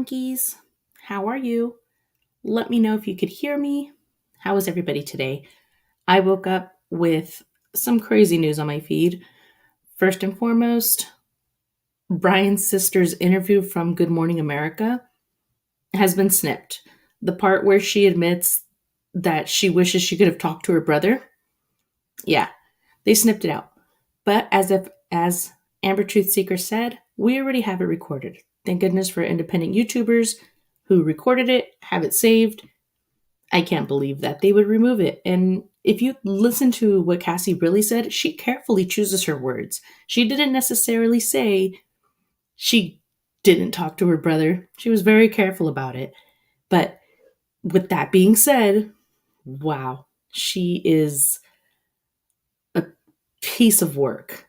Hunkies. How are you? Let me know if you could hear me. How is everybody today? I woke up with some crazy news on my feed. First and foremost, Brian's sister's interview from Good Morning America has been snipped. The part where she admits that she wishes she could have talked to her brother. Yeah, they snipped it out. But as Amber Truth Seeker said, we already have it recorded. Thank goodness for independent YouTubers who recorded it, have it saved. I can't believe that they would remove it. And if you listen to what Cassie really said, she carefully chooses her words. She didn't necessarily say she didn't talk to her brother. She was very careful about it. But with that being said, wow, she is a piece of work.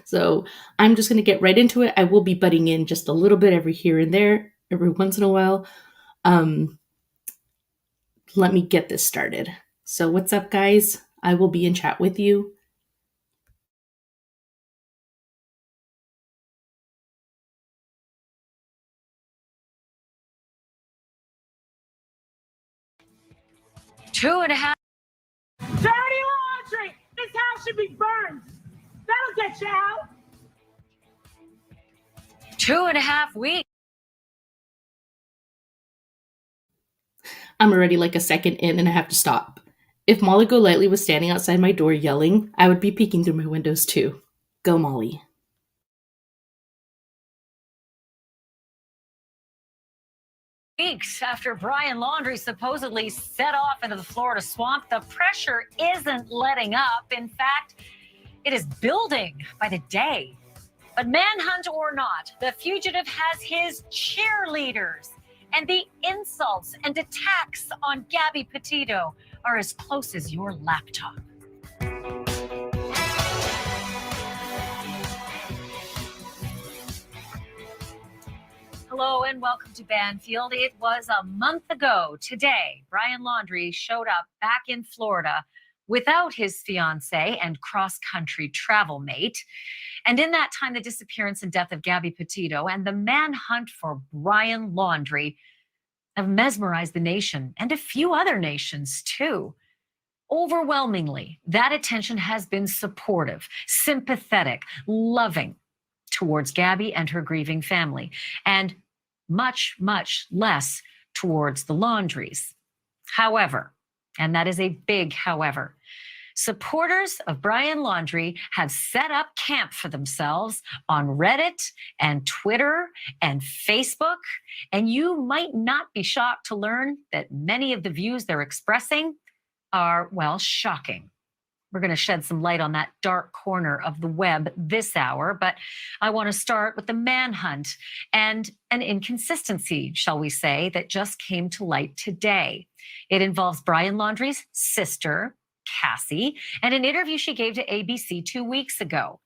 So I'm just going to get right into it. I will be butting in just a little bit every here and there, every once in a while. Let me get this started. So what's up, guys? I will be in chat with you. Two and a half. Dirty laundry! This house should be burned. That'll get you out. 2.5 weeks. I'm already like a second in and I have to stop. If Molly Golightly was standing outside my door yelling, I would be peeking through my windows too. Go, Molly. Weeks after Brian Laundrie supposedly set off into the Florida swamp, the pressure isn't letting up. In fact, it is building by the day. But manhunt or not, the fugitive has his cheerleaders. And the insults and attacks on Gabby Petito are as close as your laptop. Hello and welcome to Banfield. It was a month ago today, Brian Laundrie showed up back in Florida without his fiancée and cross-country travel mate. And in that time, the disappearance and death of Gabby Petito and the manhunt for Brian Laundrie have mesmerized the nation and a few other nations too. Overwhelmingly, that attention has been supportive, sympathetic, loving towards Gabby and her grieving family, and much, much less towards the Laundries. However, and that is a big however, supporters of Brian Laundrie have set up camp for themselves on Reddit and Twitter and Facebook, and you might not be shocked to learn that many of the views they're expressing are, well, shocking. We're going to shed some light on that dark corner of the web this hour, but I want to start with the manhunt and an inconsistency, shall we say, that just came to light today. It involves Brian Laundrie's sister, Cassie, and an interview she gave to ABC 2 weeks ago.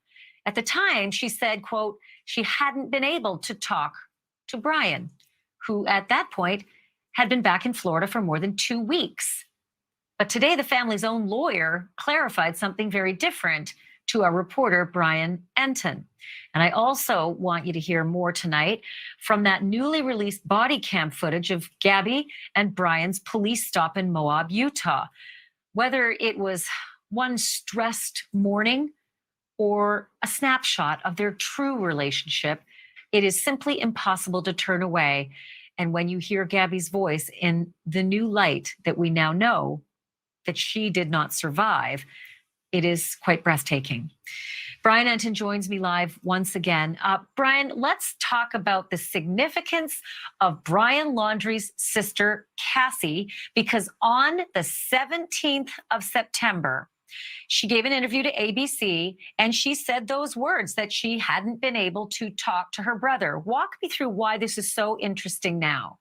At the time, she said, quote, she hadn't been able to talk to Brian, who at that point had been back in Florida for more than 2 weeks. But today, the family's own lawyer clarified something very different to our reporter, Brian Enton. And I also want you to hear more tonight from that newly released body cam footage of Gabby and Brian's police stop in Moab, Utah. Whether it was one stressed morning or a snapshot of their true relationship, it is simply impossible to turn away. And when you hear Gabby's voice in the new light that we now know that she did not survive, it is quite breathtaking. Brian Enton joins me live once again. Brian, let's talk about the significance of Brian Laundrie's sister, Cassie, because on the 17th of September, she gave an interview to ABC and she said those words that she hadn't been able to talk to her brother. Walk me through why this is so interesting now.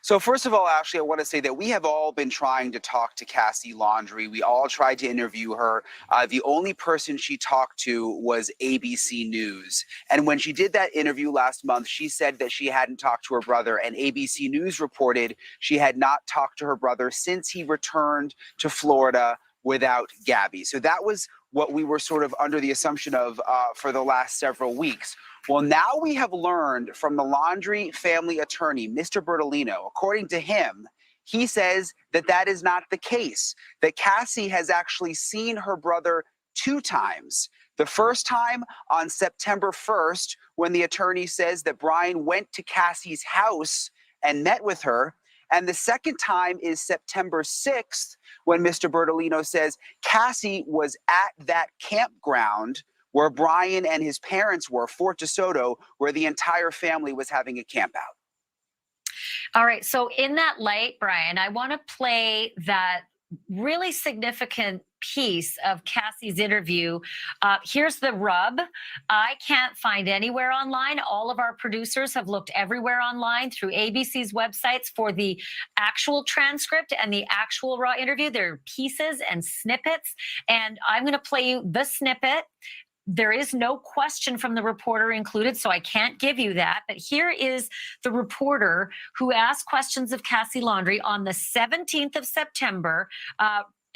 So first of all, Ashley, I want to say that we have all been trying to talk to Cassie Laundrie. We all tried to interview her. The only person she talked to was ABC News. And when she did that interview last month, she said that she hadn't talked to her brother. And ABC News reported she had not talked to her brother since he returned to Florida without Gabby. So that was what we were sort of under the assumption of for the last several weeks. Well, now we have learned from the Laundrie family attorney, Mr. Bertolino, according to him, he says that that is not the case, that Cassie has actually seen her brother 2 times. The first time on September 1st, when the attorney says that Brian went to Cassie's house and met with her. And the second time is September 6th, when Mr. Bertolino says Cassie was at that campground where Brian and his parents were, Fort DeSoto, where the entire family was having a camp out. All right. So in that light, Brian, I want to play that really significant piece of Cassie's interview. Here's the rub. I can't find anywhere online. All of our producers have looked everywhere online through ABC's websites for the actual transcript and the actual raw interview. There are pieces and snippets, and I'm going to play you the snippet. There is no question from the reporter included, so I can't give you that. But here is the reporter who asked questions of Cassie Laundrie on the 17th of September.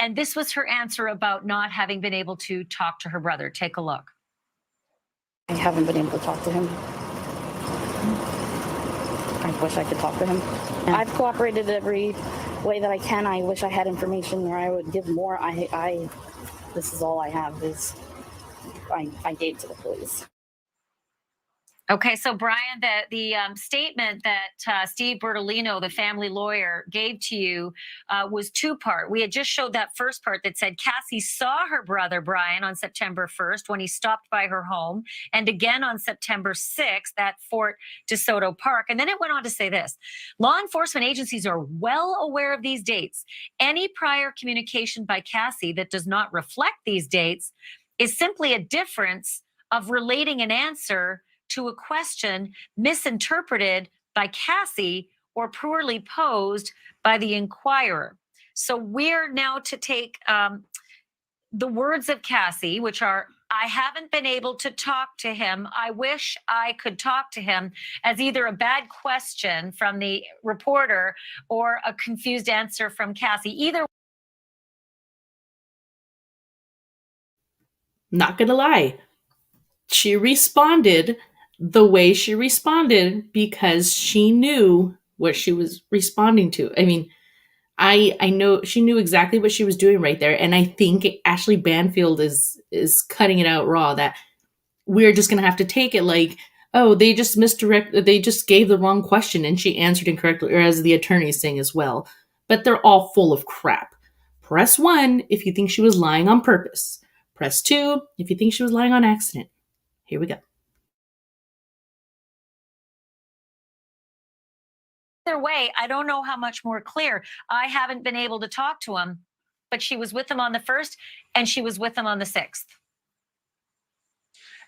And this was her answer about not having been able to talk to her brother. Take a look. I haven't been able to talk to him. I wish I could talk to him. Yeah. I've cooperated every way that I can. I wish I had information or I would give more. This is all I have is I gave to the police. Okay, so Brian, the statement that Steve Bertolino, the family lawyer, gave to you was 2-part. We had just showed that first part that said Cassie saw her brother Brian on September 1st when he stopped by her home, and again on September 6th at Fort DeSoto Park. And then it went on to say this: law enforcement agencies are well aware of these dates. Any prior communication by Cassie that does not reflect these dates is simply a difference of relating an answer to a question misinterpreted by Cassie or poorly posed by the inquirer. So we're now to take the words of Cassie, which are, I haven't been able to talk to him. I wish I could talk to him, as either a bad question from the reporter or a confused answer from Cassie. Either. Not gonna lie, she responded the way she responded because she knew what she was responding to. I mean, I know she knew exactly what she was doing right there, and I think Ashley Banfield is cutting it out raw. That we're just gonna have to take it like, oh, they just gave the wrong question and she answered incorrectly, or as the attorney's saying as well. But they're all full of crap. Press 1 if you think she was lying on purpose. Press 2 if you think she was lying on accident. Here we go. Either way, I don't know how much more clear. I haven't been able to talk to him, but she was with him on the 1st and she was with him on the 6th.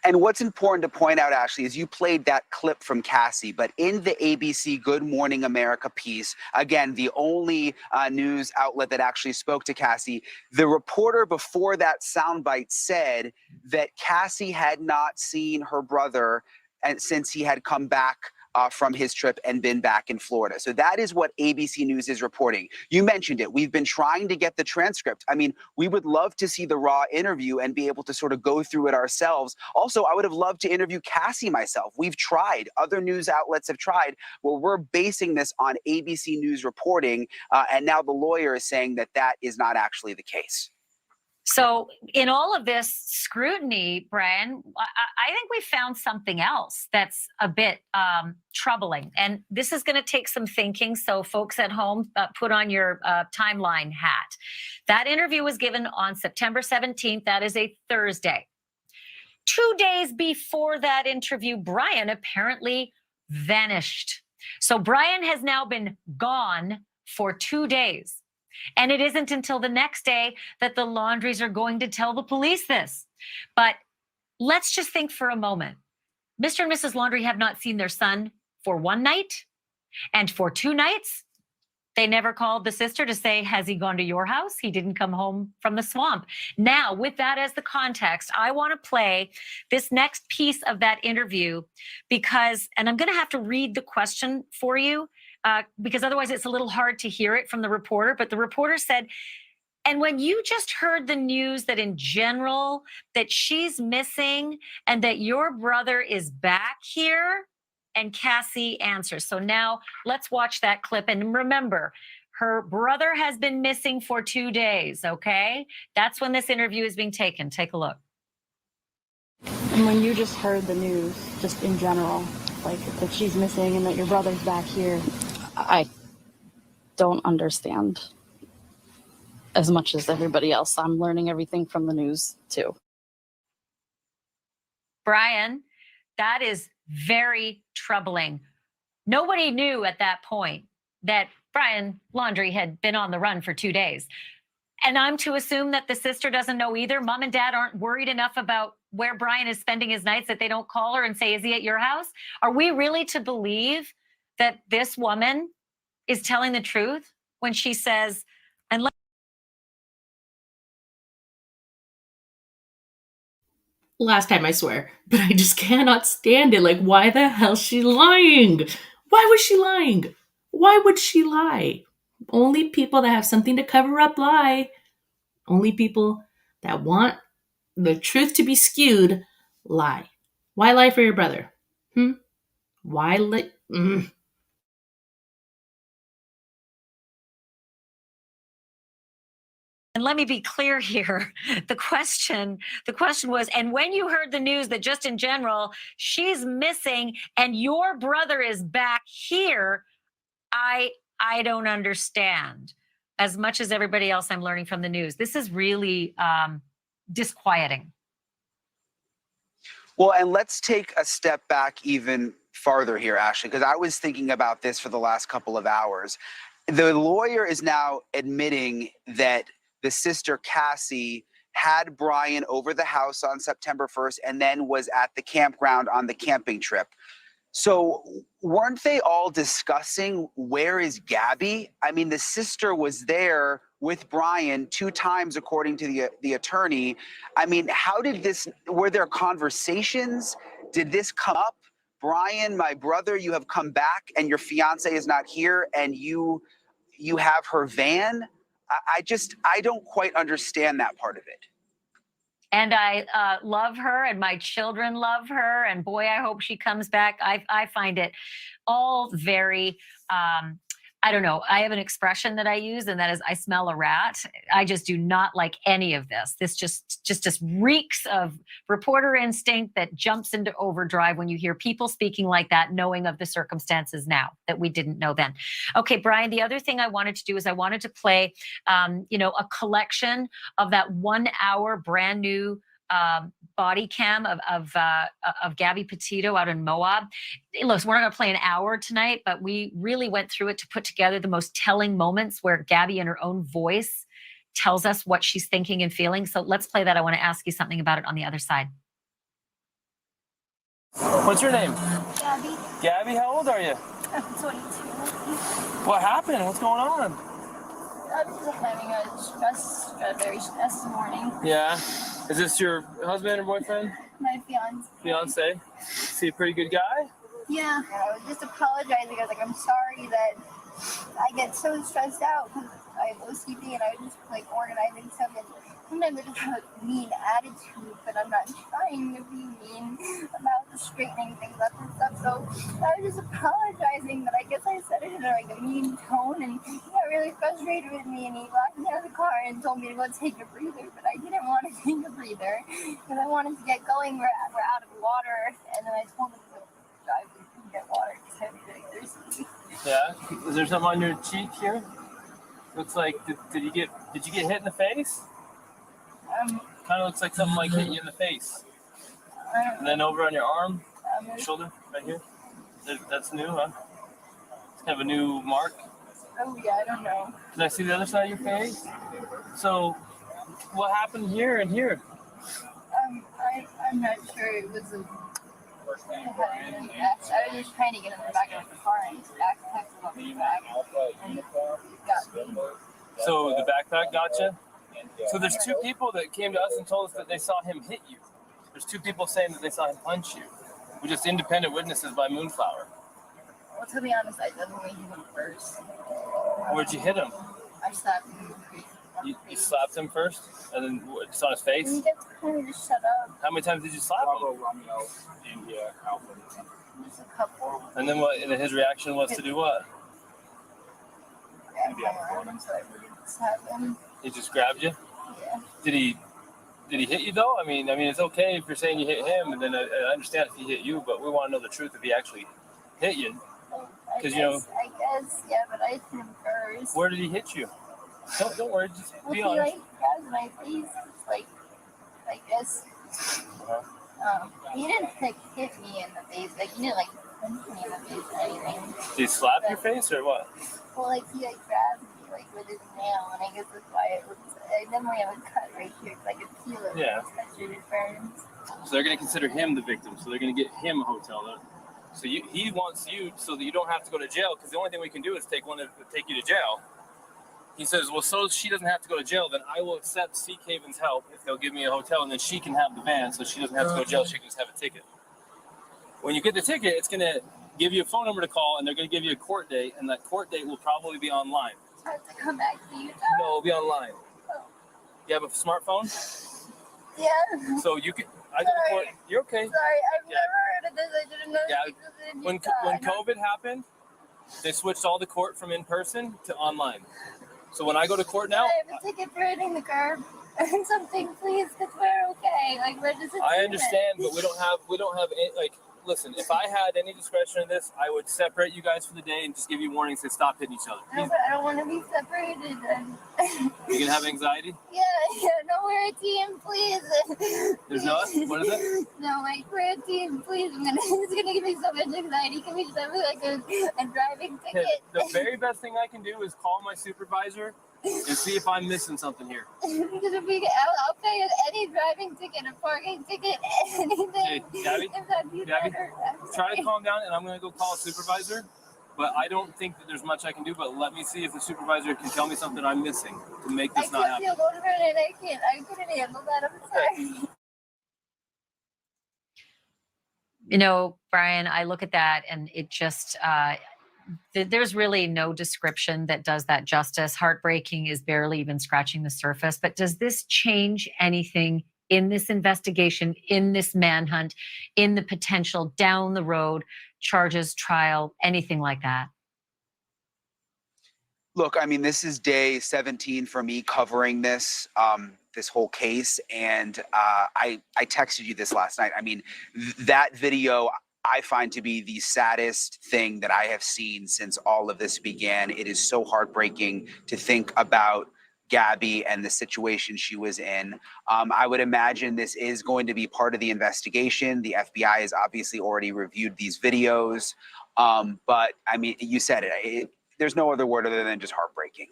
And what's important to point out, Ashley, is you played that clip from Cassie, but in the ABC Good Morning America piece, again, the only news outlet that actually spoke to Cassie, the reporter before that soundbite said that Cassie had not seen her brother since he had come back from his trip and been back in Florida. So that is what ABC News is reporting. You mentioned it. We've been trying to get the transcript. I mean, we would love to see the raw interview and be able to sort of go through it ourselves. Also, I would have loved to interview Cassie myself. We've tried. Other news outlets have tried. Well, we're basing this on ABC News reporting, and now the lawyer is saying that that is not actually the case. So in all of this scrutiny, Brian, I think we found something else that's a bit troubling. And this is going to take some thinking. So folks at home, put on your timeline hat. That interview was given on September 17th. That is a Thursday. 2 days before that interview, Brian apparently vanished. So Brian has now been gone for 2 days. And it isn't until the next day that the Laundries are going to tell the police this. But let's just think for a moment. Mr. and Mrs. Laundrie have not seen their son for 1 night, and for 2 nights. They never called the sister to say, has he gone to your house? He didn't come home from the swamp. Now, with that as the context, I want to play this next piece of that interview because, and I'm going to have to read the question for you, because otherwise it's a little hard to hear it from the reporter. But the reporter said, And when you just heard the news that in general, that she's missing and that your brother is back here, and Cassie answers. So now let's watch that clip. And remember, her brother has been missing for 2 days, okay? That's when this interview is being taken. Take a look. And when you just heard the news, just in general, like that she's missing and that your brother's back here, I don't understand as much as everybody else. I'm learning everything from the news too. Brian, that is very troubling. Nobody knew at that point that Brian Laundrie had been on the run for 2 days. And I'm to assume that the sister doesn't know either. Mom and dad aren't worried enough about where Brian is spending his nights that they don't call her and say, is he at your house? Are we really to believe that this woman is telling the truth when she says, and Last time, I swear. But I just cannot stand it. Like, why the hell's she lying? Why was she lying? Why would she lie? Only people that have something to cover up lie. Only people that want the truth to be skewed lie. Why lie for your brother? Why lie? And let me be clear here. The question was, and when you heard the news that just in general, she's missing and your brother is back here, I don't understand. As much as everybody else I'm learning from the news. This is really disquieting. Well, and let's take a step back even farther here, Ashley, because I was thinking about this for the last couple of hours. The lawyer is now admitting that the sister Cassie had Brian over the house on September 1st and then was at the campground on the camping trip. So weren't they all discussing where is Gabby? I mean, the sister was there with Brian 2 times, according to the attorney. I mean, were there conversations? Did this come up? Brian, my brother, you have come back and your fiance is not here and you have her van? I don't quite understand that part of it. And I love her, and my children love her, and boy, I hope she comes back. I find it all very, I don't know. I have an expression that I use, and that is, I smell a rat. I just do not like any of this. This just reeks of reporter instinct that jumps into overdrive when you hear people speaking like that, knowing of the circumstances now that we didn't know then. Okay, Brian, the other thing I wanted to do is I wanted to play, a collection of that 1 hour brand new body cam of Gabby Petito out in Moab. Listen, we're not going to play an hour tonight, but we really went through it to put together the most telling moments where Gabby in her own voice tells us what she's thinking and feeling. So let's play that. I want to ask you something about it on the other side. What's your name? Gabby. Gabby, how old are you? I'm 22. What happened? What's going on? I'm just having a very stressed morning. Yeah. Is this your husband or boyfriend? My fiance. Fiance? Is he a pretty good guy? Yeah. I was just apologizing. I was like, I'm sorry that I get so stressed out because I have OCD and I was just like organizing stuff. And sometimes I just have a mean attitude, but I'm not trying to be mean about the straightening things up and stuff. So I was just apologizing, but I guess I said it in a mean tone, and he got really frustrated with me, and he locked me out of the car and told me to go take a breather, but I didn't want to take a breather because I wanted to get going. We're out of water, and then I told him to drive and get water because I was really thirsty. Yeah. Is there something on your cheek here? Looks like did you get hit in the face? Kind of looks like something like hit you in the face. And then over on your arm, shoulder, right here. That's new, huh? It's kind of a new mark. Oh yeah, I don't know. Can I see the other side of your face? So, what happened here and here? I'm not sure. It was I was just trying to get in the back of the car and his backpack was on the back and it got me. So the backpack got you? So there's 2 people that came to us and told us that they saw him hit you. There's 2 people saying that they saw him punch you. We're just independent witnesses by Moonflower. Well, to be honest, I definitely hit him first. Where'd you hit him? I slapped him in the face with You slapped him first, and then just on his face? He gets kind of just shut up. How many times did you slap him? Just a couple. And then what? And then his reaction was to do what? Grab my arm so I wouldn't slap him. He just grabbed you? Yeah. Did he hit you though? I mean, it's okay if you're saying you hit him, and then I understand if he hit you, but we want to know the truth if he actually hit you. Because I guess, yeah, but I hit him first. Where did he hit you? Don't worry, just be Well, honest. he grabbed my face. It's like, I guess. He didn't hit me in the face. Like, he didn't punch me in the face or anything. Did he slap your face or what? Well, he grabbed me with his nail, and I guess that's why it was. I definitely have a cut right here because I could feel it. Yeah. Touch it, it burns. So they're going to consider him the victim. So they're going to get him a hotel. So he wants you so that you don't have to go to jail, because the only thing we can do is take you to jail. He says, well, so she doesn't have to go to jail, then I will accept Seek Haven's help if they'll give me a hotel, and then she can have the van, so she doesn't have to go to jail. She can just have a ticket. When you get the ticket, it's going to give you a phone number to call, and they're going to give you a court date, and that court date will probably be online. I have to come back to Utah? No, it'll be online. Oh. You have a smartphone? Yeah. So you can. I go to court. You're okay. Sorry, I've never heard of this. I didn't know. Yeah. When COVID happened, they switched all the court from in person to online. So when I go to court now, I have a ticket for hitting the curb and something, please, because we're okay. We're just. I understand, but we don't have any, listen, if I had any discretion in this, I would separate you guys for the day and just give you warnings to stop hitting each other. No, but I don't want to be separated. You gonna have anxiety? Yeah, no, we're a team, please. There's not? What is it? No, we're a team, please. It's gonna give me so much anxiety. Can we just have a driving ticket? The very best thing I can do is call my supervisor and see if I'm missing something here. Because I'll pay any driving ticket, a parking ticket, anything. Hey, Gabby, Gabby, try to calm down, and I'm going to go call a supervisor. But I don't think that there's much I can do, but let me see if the supervisor can tell me something I'm missing to make this not happen. I couldn't handle that. I'm sorry. Brian, I look at that and it just, there's really no description that does that justice. Heartbreaking is barely even scratching the surface. But does this change anything in this investigation, in this manhunt, in the potential down the road charges, trial, anything like that? Look, this is day 17 for me covering this this whole case, and I texted you this last night. That video I find to be the saddest thing that I have seen since all of this began. It is so heartbreaking to think about Gabby and the situation she was in. I would imagine this is going to be part of the investigation. The FBI has obviously already reviewed these videos. But you said it. There's no other word other than just heartbreaking.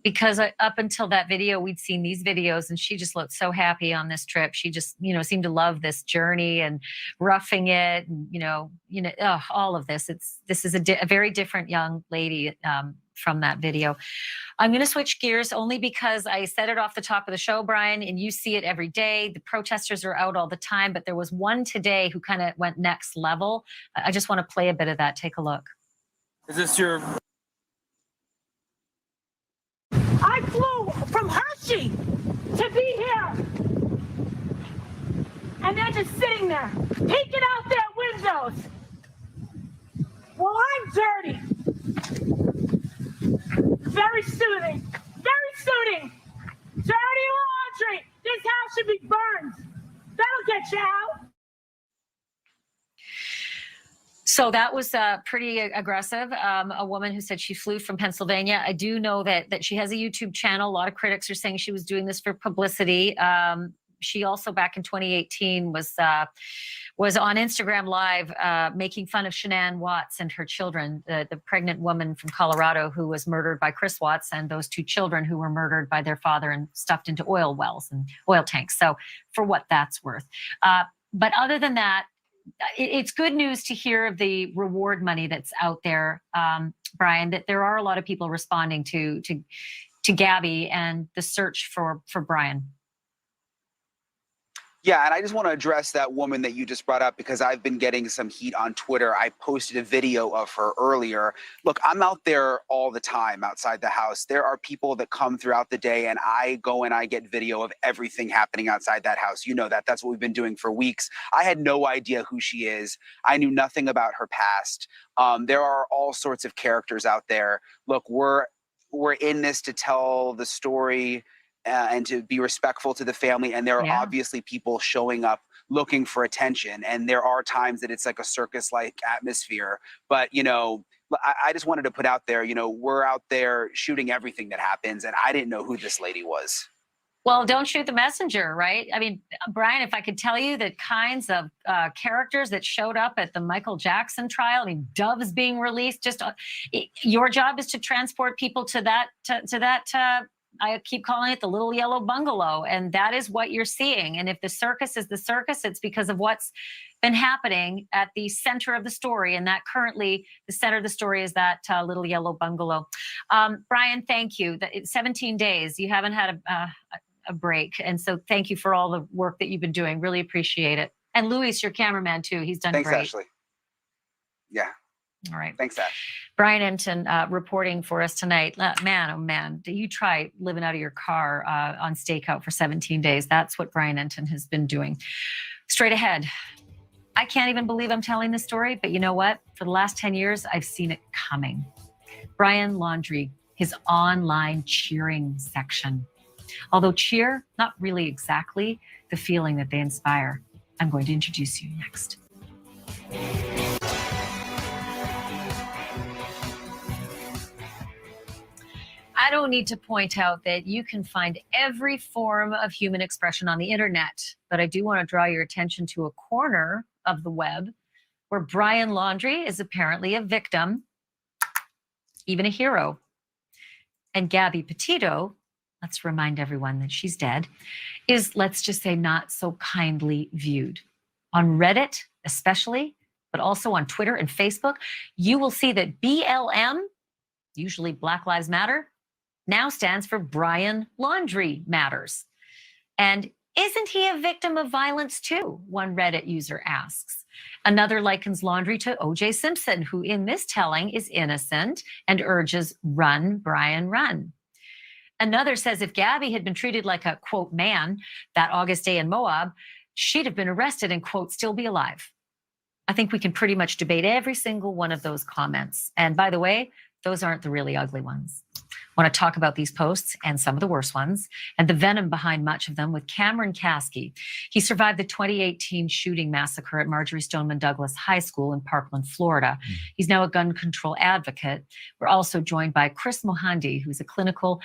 Because up until that video, we'd seen these videos and she just looked so happy on this trip. She just, seemed to love this journey and roughing it and, all of this. This is a very different young lady from that video. I'm going to switch gears only because I said it off the top of the show, Brian, and you see it every day. The protesters are out all the time, but there was one today who kind of went next level. I just want to play a bit of that. Take a look. Is this your... I flew from Hershey to be here. And they're just sitting there, peeking out their windows. Well, I'm dirty. Very soothing. Very soothing. Dirty laundry. This house should be burned. That'll get you out. So that was pretty aggressive. A woman who said she flew from Pennsylvania. I do know that she has a YouTube channel. A lot of critics are saying she was doing this for publicity. She also back in 2018 was on Instagram Live making fun of Shanann Watts and her children, the pregnant woman from Colorado who was murdered by Chris Watts, and those two children who were murdered by their father and stuffed into oil wells and oil tanks. So for what that's worth. But other than that, it's good news to hear of the reward money that's out there, Brian, that there are a lot of people responding to Gabby and the search for Brian. Yeah, and I just want to address that woman that you just brought up because I've been getting some heat on Twitter. I posted a video of her earlier. Look, I'm out there all the time outside the house. There are people that come throughout the day, and I go and I get video of everything happening outside that house. You know that. That's what we've been doing for weeks. I had no idea who she is. I knew nothing about her past. There are all sorts of characters out there. Look, we're in this to tell the story and to be respectful to the family. And there are obviously people showing up looking for attention. And there are times that it's like a circus-like atmosphere. But, you know, I just wanted to put out there, you know, we're out there shooting everything that happens. And I didn't know who this lady was. Well, don't shoot the messenger, right? I mean, Brian, if I could tell you the kinds of characters that showed up at the Michael Jackson trial, I mean, doves being released, just your job is to transport people to that, I keep calling it the little yellow bungalow. And that is what you're seeing. And if the circus is the circus, it's because of what's been happening at the center of the story. And that currently the center of the story is that little yellow bungalow. Brian, thank you. 17 days, you haven't had a break. And so thank you for all the work that you've been doing. Really appreciate it. And Luis, your cameraman too. He's done Thanks, great. Ashley. Yeah. All right. Thanks, Ash. Brian Enton reporting for us tonight. Man, oh man, do you try living out of your car on stakeout for 17 days? That's what Brian Enton has been doing. Straight ahead. I can't even believe I'm telling this story, but you know what? For the last 10 years, I've seen it coming. Brian Laundrie, his online cheering section. Although cheer, not really exactly the feeling that they inspire. I'm going to introduce you next. I don't need to point out that you can find every form of human expression on the internet, but I do want to draw your attention to a corner of the web where Brian Laundrie is apparently a victim, even a hero. And Gabby Petito, let's remind everyone that she's dead, is, let's just say, not so kindly viewed. On Reddit, especially, but also on Twitter and Facebook, you will see that BLM, usually Black Lives Matter, now stands for Brian Laundrie Matters. And isn't he a victim of violence too? One Reddit user asks. Another likens Laundrie to O.J. Simpson, who in this telling is innocent and urges, run, Brian, run. Another says if Gabby had been treated like a, quote, man that August day in Moab, she'd have been arrested and, quote, still be alive. I think we can pretty much debate every single one of those comments. And by the way, those aren't the really ugly ones. I want to talk about these posts and some of the worst ones and the venom behind much of them with Cameron Cassies. He survived the 2018 shooting massacre at Marjorie Stoneman Douglas High School in Parkland, Florida. He's now a gun control advocate. We're also joined by Chris Mohandi, who's a clinical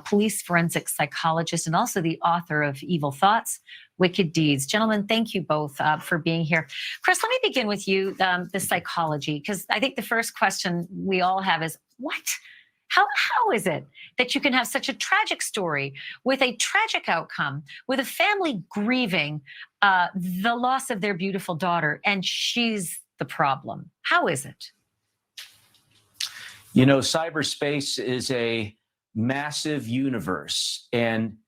police forensic psychologist and also the author of Evil Thoughts, Wicked Deeds. Gentlemen, thank you both for being here. Chris, let me begin with you, the psychology, because I think the first question we all have is, what? How is it that you can have such a tragic story with a tragic outcome, with a family grieving the loss of their beautiful daughter, and she's the problem? How is it? You know, cyberspace is a massive universe, and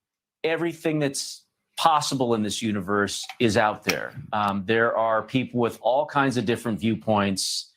everything that's possible in this universe is out there. There are people with all kinds of different viewpoints.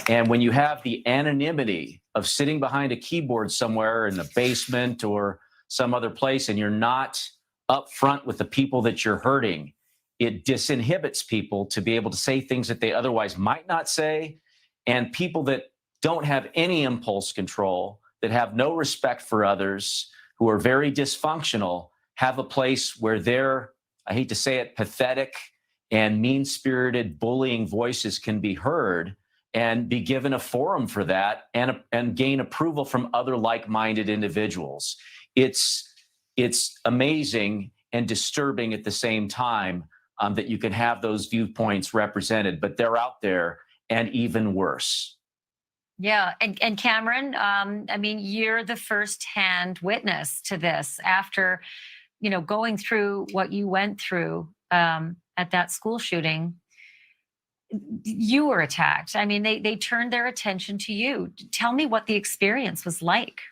And when you have the anonymity of sitting behind a keyboard somewhere in the basement or some other place, and you're not upfront with the people that you're hurting, it disinhibits people to be able to say things that they otherwise might not say. And people that don't have any impulse control, that have no respect for others, who are very dysfunctional, have a place where their, I hate to say it, pathetic and mean-spirited bullying voices can be heard and be given a forum for that and gain approval from other like-minded individuals. It's amazing and disturbing at the same time that you can have those viewpoints represented, but they're out there and even worse. Yeah, and Cameron, I mean, you're the firsthand witness to this after, you know, going through what you went through at that school shooting. You were attacked. I mean, they turned their attention to you. Tell me what the experience was like.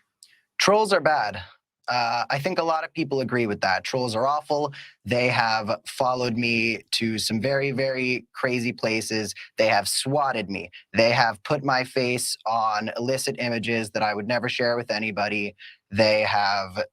Trolls are bad. I think a lot of people agree with that. Trolls are awful. They have followed me to some very, very crazy places. They have swatted me. They have put my face on illicit images that I would never share with anybody. They have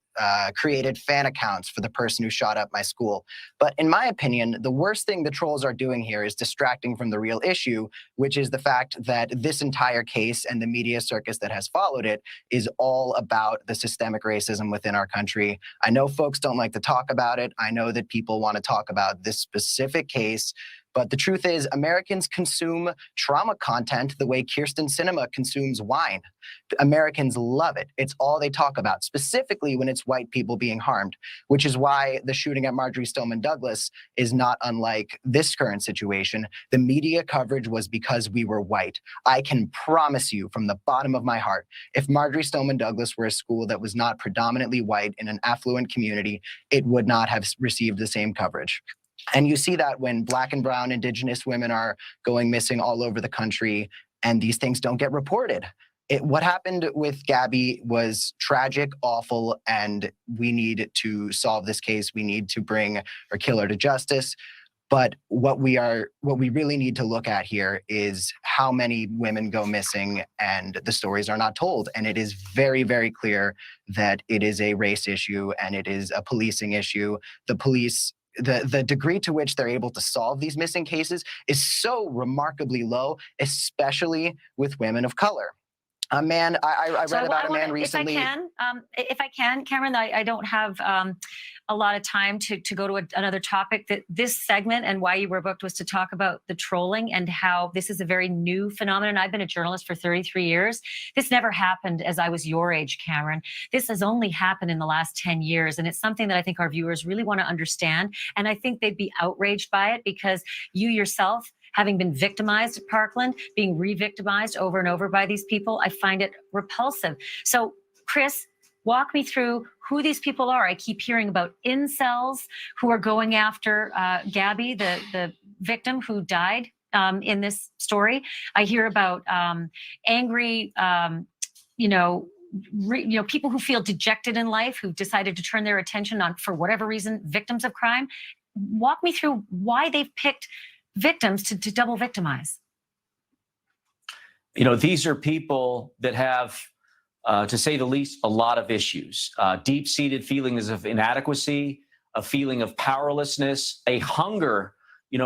created fan accounts for the person who shot up my school. But in my opinion, the worst thing the trolls are doing here is distracting from the real issue, which is the fact that this entire case and the media circus that has followed it is all about the systemic racism within our country. I know folks don't like to talk about it. I know that people want to talk about this specific case. But the truth is, Americans consume trauma content the way Kirsten Sinema consumes wine. Americans love it. It's all they talk about, specifically when it's white people being harmed, which is why the shooting at Marjorie Stoneman Douglas is not unlike this current situation. The media coverage was because we were white. I can promise you from the bottom of my heart, if Marjorie Stoneman Douglas were a school that was not predominantly white in an affluent community, it would not have received the same coverage. And you see that when Black and brown Indigenous women are going missing all over the country, and these things don't get reported. What happened with Gabby was tragic, awful, and we need to solve this case. We need to bring our killer to justice. But what we really need to look at here is how many women go missing and the stories are not told. And it is very, very clear that it is a race issue and it is a policing issue. The police, the degree to which they're able to solve these missing cases is so remarkably low, especially with women of color. A man, I read about a man recently. If I can, Cameron, I don't have a lot of time to go to another topic. That this segment and why you were booked was to talk about the trolling and how this is a very new phenomenon. I've been a journalist for 33 years. This never happened as I was your age, Cameron. This has only happened in the last 10 years. And it's something that I think our viewers really want to understand. And I think they'd be outraged by it because you yourself, having been victimized at Parkland, being re-victimized over and over by these people, I find it repulsive. So, Chris, walk me through who these people are. I keep hearing about incels who are going after Gabby, the victim who died in this story. I hear about angry, people who feel dejected in life, who've decided to turn their attention on, for whatever reason, victims of crime. Walk me through why they've picked victims to double victimize. These are people that have, to say the least, a lot of issues, deep-seated feelings of inadequacy, a feeling of powerlessness, a hunger,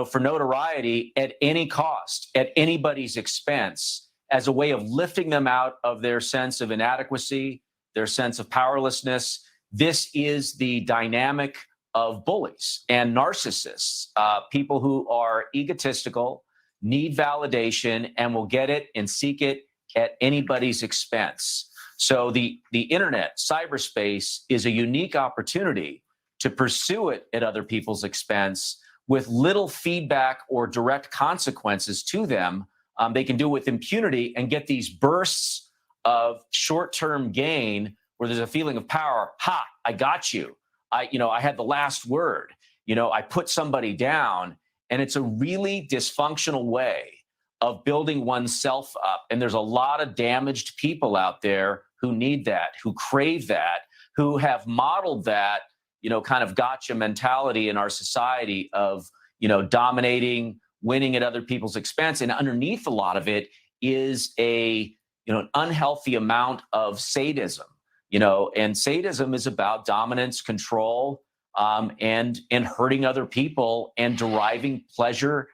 for notoriety at any cost, at anybody's expense, as a way of lifting them out of their sense of inadequacy, their sense of powerlessness. This is the dynamic of bullies and narcissists, people who are egotistical, need validation, and will get it and seek it at anybody's expense. So the internet, cyberspace, is a unique opportunity to pursue it at other people's expense with little feedback or direct consequences to them. They can do it with impunity and get these bursts of short-term gain where there's a feeling of power. Ha, I got you. I had the last word. I put somebody down, and it's a really dysfunctional way of building oneself up. And there's a lot of damaged people out there who need that, who crave that, who have modeled that, kind of gotcha mentality in our society of, dominating, winning at other people's expense. And underneath a lot of it is an unhealthy amount of sadism. And sadism is about dominance, control, and hurting other people and deriving pleasure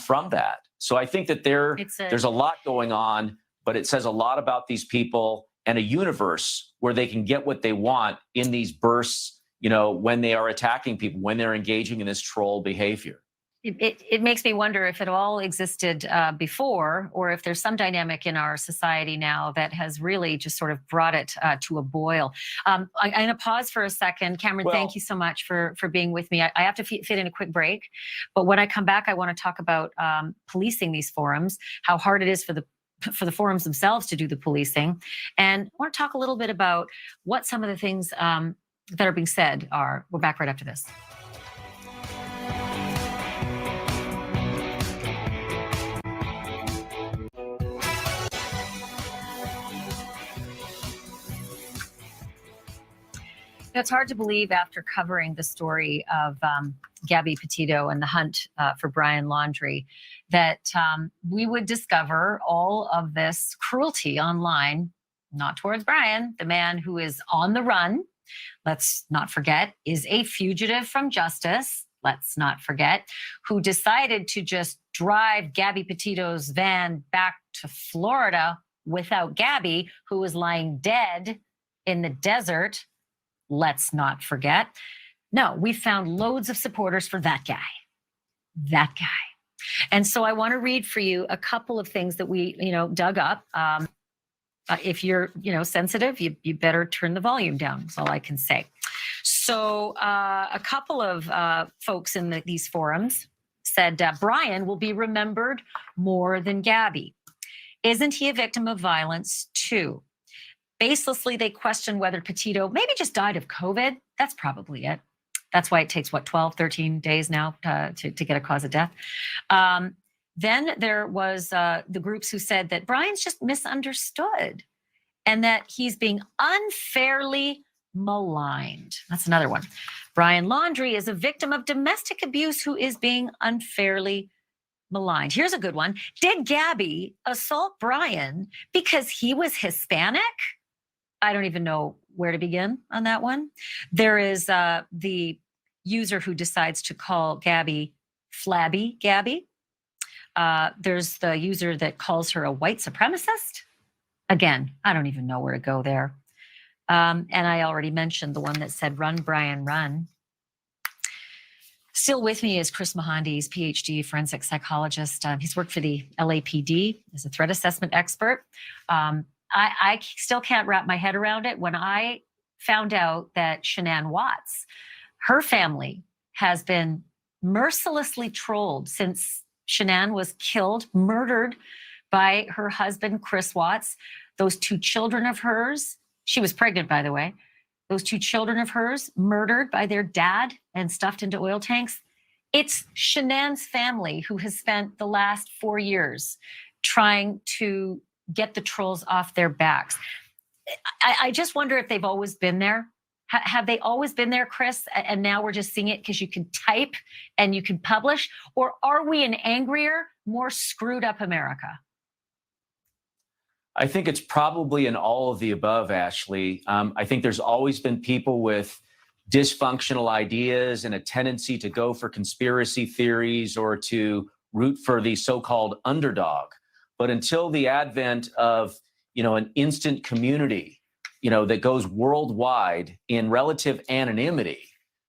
from that. So I think that there's a lot going on, but it says a lot about these people and a universe where they can get what they want in these bursts, when they are attacking people, when they're engaging in this troll behavior. It makes me wonder if it all existed before, or if there's some dynamic in our society now that has really just sort of brought it to a boil. I'm going to pause for a second. Cameron, thank you so much for being with me. I have to fit in a quick break, but when I come back, I want to talk about policing these forums, how hard it is for the forums themselves to do the policing, and I want to talk a little bit about what some of the things that are being said are. We're back right after this. It's hard to believe after covering the story of Gabby Petito and the hunt for Brian Laundrie that we would discover all of this cruelty online, not towards Brian, the man who is on the run. Let's not forget, is a fugitive from justice. Let's not forget, who decided to just drive Gabby Petito's van back to Florida without Gabby, who was lying dead in the desert. Let's not forget. No, we found loads of supporters for that guy. That guy. And so I want to read for you a couple of things that we, dug up. If you're, sensitive, you better turn the volume down. That's all I can say. So a couple of folks in these forums said Brian will be remembered more than Gabby. Isn't he a victim of violence too? Baselessly, they question whether Petito maybe just died of COVID. That's probably it. That's why it takes, 12, 13 days now to get a cause of death. Then there was the groups who said that Brian's just misunderstood and that he's being unfairly maligned. That's another one. Brian Laundrie is a victim of domestic abuse who is being unfairly maligned. Here's a good one. Did Gabby assault Brian because he was Hispanic? I don't even know where to begin on that one. There is the user who decides to call Gabby Flabby Gabby. There's the user that calls her a white supremacist. Again, I don't even know where to go there. And I already mentioned the one that said, run, Brian, run. Still with me is Chris Mahandi's PhD forensic psychologist. He's worked for the LAPD as a threat assessment expert. I still can't wrap my head around it. When I found out that Shanann Watts, her family has been mercilessly trolled since Shanann was killed, murdered by her husband, Chris Watts. Those two children of hers, she was pregnant, by the way. Those two children of hers murdered by their dad and stuffed into oil tanks. It's Shanann's family who has spent the last 4 years trying to get the trolls off their backs. I just wonder if they've always been there. Have they always been there, Chris? And now we're just seeing it because you can type and you can publish? Or are we an angrier, more screwed up America? I think it's probably in all of the above, Ashley. I think there's always been people with dysfunctional ideas and a tendency to go for conspiracy theories or to root for the so-called underdog. But until the advent of, an instant community, that goes worldwide in relative anonymity,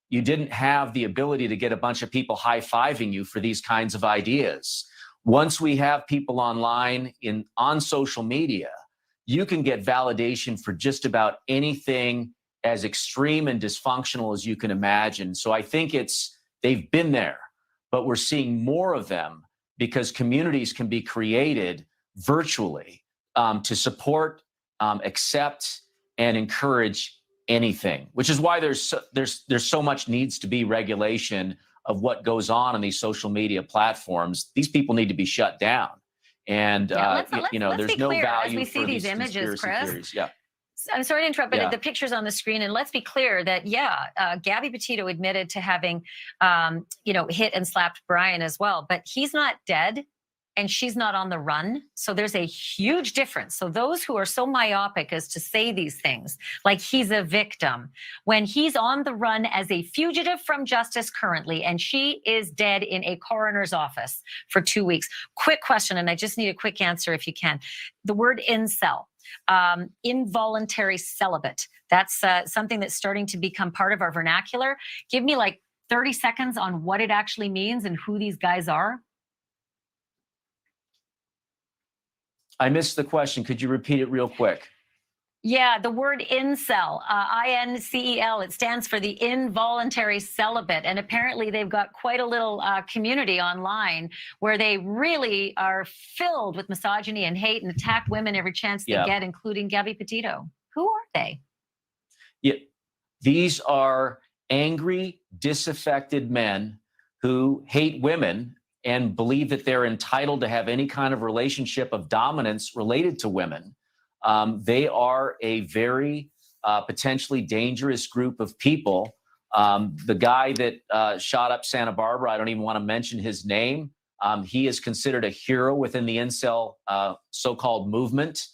you didn't have the ability to get a bunch of people high-fiving you for these kinds of ideas. Once we have people online on social media, you can get validation for just about anything as extreme and dysfunctional as you can imagine. So I think they've been there, but we're seeing more of them because communities can be created virtually to support, accept, and encourage anything, which is why there's so much needs to be regulation of what goes on these social media platforms. These people need to be shut down. And, let's there's no clear, value as we see for these these images, Chris. theories. Yeah. I'm sorry to interrupt, but the picture's on the screen. And let's be clear that, Gabby Petito admitted to having, hit and slapped Brian as well. But he's not dead and she's not on the run. So there's a huge difference. So those who are so myopic as to say these things, like he's a victim, when he's on the run as a fugitive from justice currently, and she is dead in a coroner's office for 2 weeks. Quick question, and I just need a quick answer if you can. The word incel. Involuntary celibate. That's something that's starting to become part of our vernacular. Give me like 30 seconds on what it actually means and who these guys are. I missed the question. Could you repeat it real quick? Yeah, the word incel, INCEL, it stands for the involuntary celibate. And apparently they've got quite a little community online where they really are filled with misogyny and hate and attack women every chance they get, including Gabby Petito. Who are they? Yeah, these are angry, disaffected men who hate women and believe that they're entitled to have any kind of relationship of dominance related to women. They are a very potentially dangerous group of people. The guy that shot up Santa Barbara, I don't even want to mention his name. He is considered a hero within the incel so-called movement.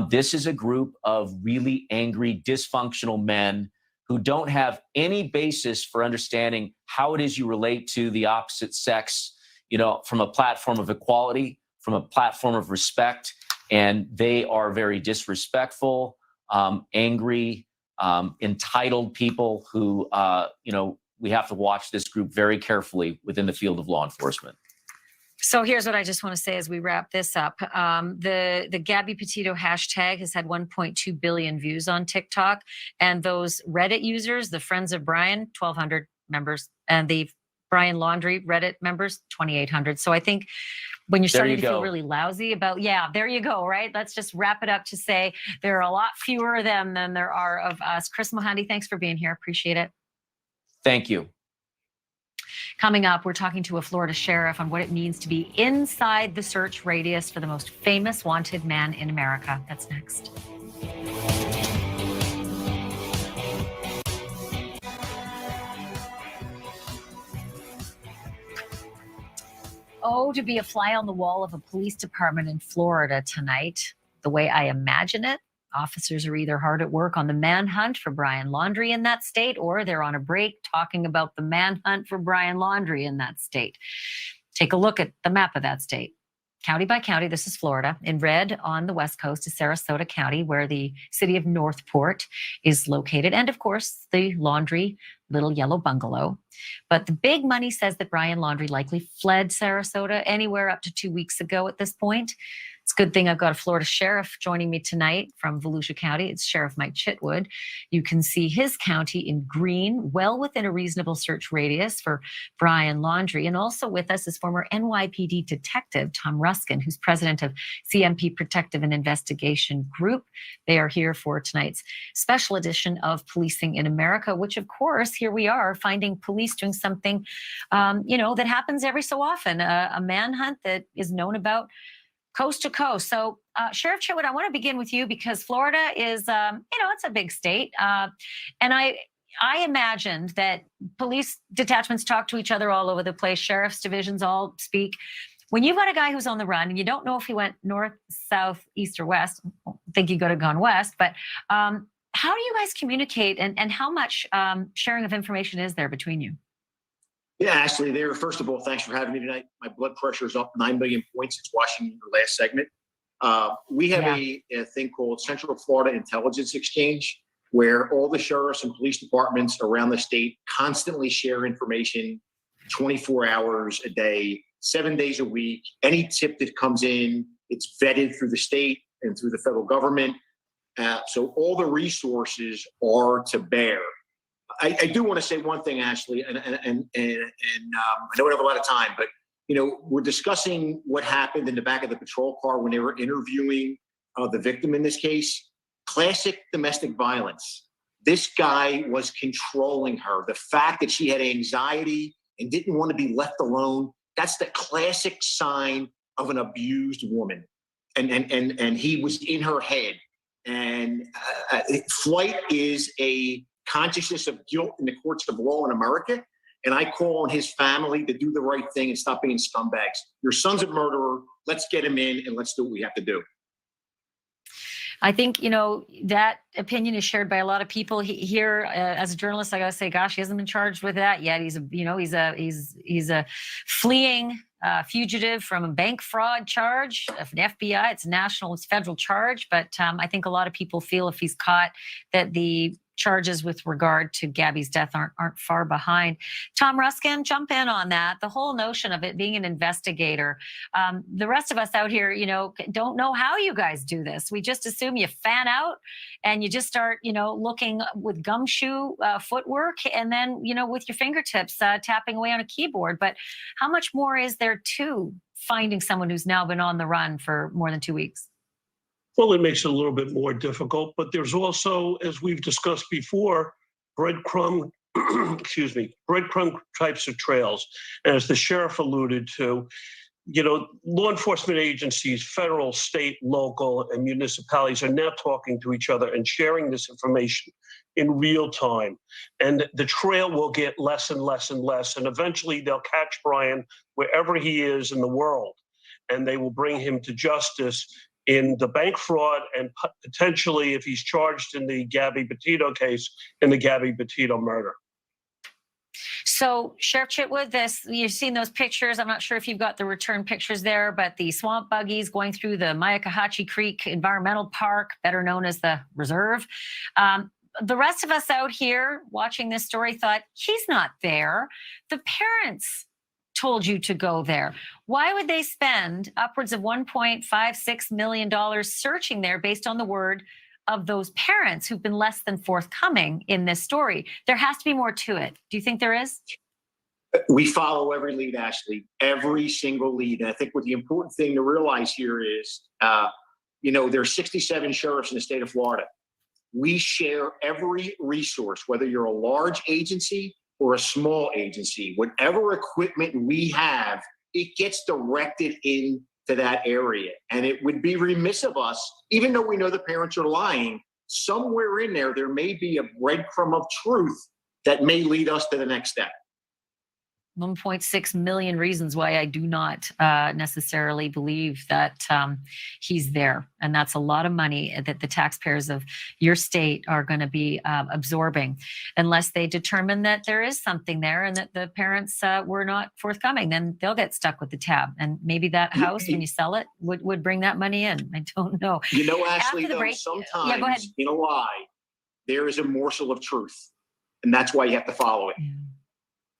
This is a group of really angry, dysfunctional men who don't have any basis for understanding how it is you relate to the opposite sex, from a platform of equality, from a platform of respect. And they are very disrespectful, angry, entitled people who, we have to watch this group very carefully within the field of law enforcement. So here's what I just want to say as we wrap this up. The Gabby Petito hashtag has had 1.2 billion views on TikTok. And those Reddit users, the Friends of Brian, 1,200 members, and the Brian Laundrie Reddit members, 2,800. So I think when you're starting to feel really lousy about, there you go, right? Let's just wrap it up to say there are a lot fewer of them than there are of us. Chris Mohandi, thanks for being here. Appreciate it. Thank you. Coming up, we're talking to a Florida sheriff on what it means to be inside the search radius for the most famous wanted man in America. That's next. Oh, to be a fly on the wall of a police department in Florida tonight, the way I imagine it, officers are either hard at work on the manhunt for Brian Laundrie in that state, or they're on a break talking about the manhunt for Brian Laundrie in that state. Take a look at the map of that state. County by county, this is Florida. In red on the west coast is Sarasota County, where the city of Northport is located. And of course, the Laundrie little yellow bungalow. But the big money says that Brian Laundrie likely fled Sarasota anywhere up to 2 weeks ago at this point. It's a good thing I've got a Florida sheriff joining me tonight from Volusia County. It's Sheriff Mike Chitwood. You can see his county in green, well within a reasonable search radius for Brian Laundrie. And also with us is former NYPD detective Tom Ruskin, who's president of CMP Protective and Investigation Group. They are here for tonight's special edition of Policing in America, which of course, here we are finding police doing something, that happens every so often, a manhunt that is known about coast to coast. So Sheriff Chitwood, I want to begin with you because Florida is, it's a big state. And I imagined that police detachments talk to each other all over the place. Sheriff's divisions all speak. When you've got a guy who's on the run and you don't know if he went north, south, east, or west, I think he could have gone west, but how do you guys communicate and how much sharing of information is there between you? Yeah, Ashley, first of all, thanks for having me tonight. My blood pressure is up 9 million points since watching your last segment. We have a thing called Central Florida Intelligence Exchange, where all the sheriffs and police departments around the state constantly share information 24 hours a day, 7 days a week. Any tip that comes in, it's vetted through the state and through the federal government. So all the resources are to bear. I do want to say one thing, Ashley, and I don't have a lot of time, but we're discussing what happened in the back of the patrol car when they were interviewing the victim in this case. Classic domestic violence. This guy was controlling her. The fact that she had anxiety and didn't want to be left alone, that's the classic sign of an abused woman. And he was in her head. And flight is a consciousness of guilt in the courts of law in America. And I call on his family to do the right thing and stop being scumbags. Your son's a murderer. Let's get him in and let's do what we have to do. I think, that opinion is shared by a lot of people here. As a journalist, I got to say, gosh, he hasn't been charged with that yet. He's a fleeing fugitive from a bank fraud charge of the FBI. It's federal charge. But I think a lot of people feel if he's caught that the charges with regard to Gabby's death aren't far behind. Tom Ruskin, jump in on that. The whole notion of it being an investigator. The rest of us out here, don't know how you guys do this. We just assume you fan out and you just start, looking with gumshoe footwork and then, with your fingertips tapping away on a keyboard. But how much more is there to finding someone who's now been on the run for more than 2 weeks? Well, it makes it a little bit more difficult, but there's also, as we've discussed before, breadcrumb types of trails. As the sheriff alluded to, law enforcement agencies, federal, state, local, and municipalities are now talking to each other and sharing this information in real time. And the trail will get less and less and less. And eventually they'll catch Brian wherever he is in the world. And they will bring him to justice in the bank fraud and potentially, if he's charged in the Gabby Petito case, in the Gabby Petito murder. So, Sheriff Chitwood, you've seen those pictures. I'm not sure if you've got the return pictures there, but the swamp buggies going through the Miya Creek Environmental Park, better known as the reserve. The rest of us out here watching this story thought, he's not there. The parents told you to go there. Why would they spend upwards of $1.56 million searching there based on the word of those parents who've been less than forthcoming in this story? There has to be more to it. Do you think there is? We follow every lead, Ashley, every single lead. And I think what the important thing to realize here is, there are 67 sheriffs in the state of Florida. We share every resource, whether you're a large agency or a small agency. Whatever equipment we have, it gets directed into that area. And it would be remiss of us, even though we know the parents are lying, somewhere in there may be a breadcrumb of truth that may lead us to the next step. 1.6 million reasons why I do not necessarily believe that he's there. And that's a lot of money that the taxpayers of your state are going to be absorbing unless they determine that there is something there and that the parents were not forthcoming. Then they'll get stuck with the tab. And maybe that house, when you sell it, would bring that money in. I don't know. Ashley, sometimes in a lie, there is a morsel of truth. And that's why you have to follow it. Yeah.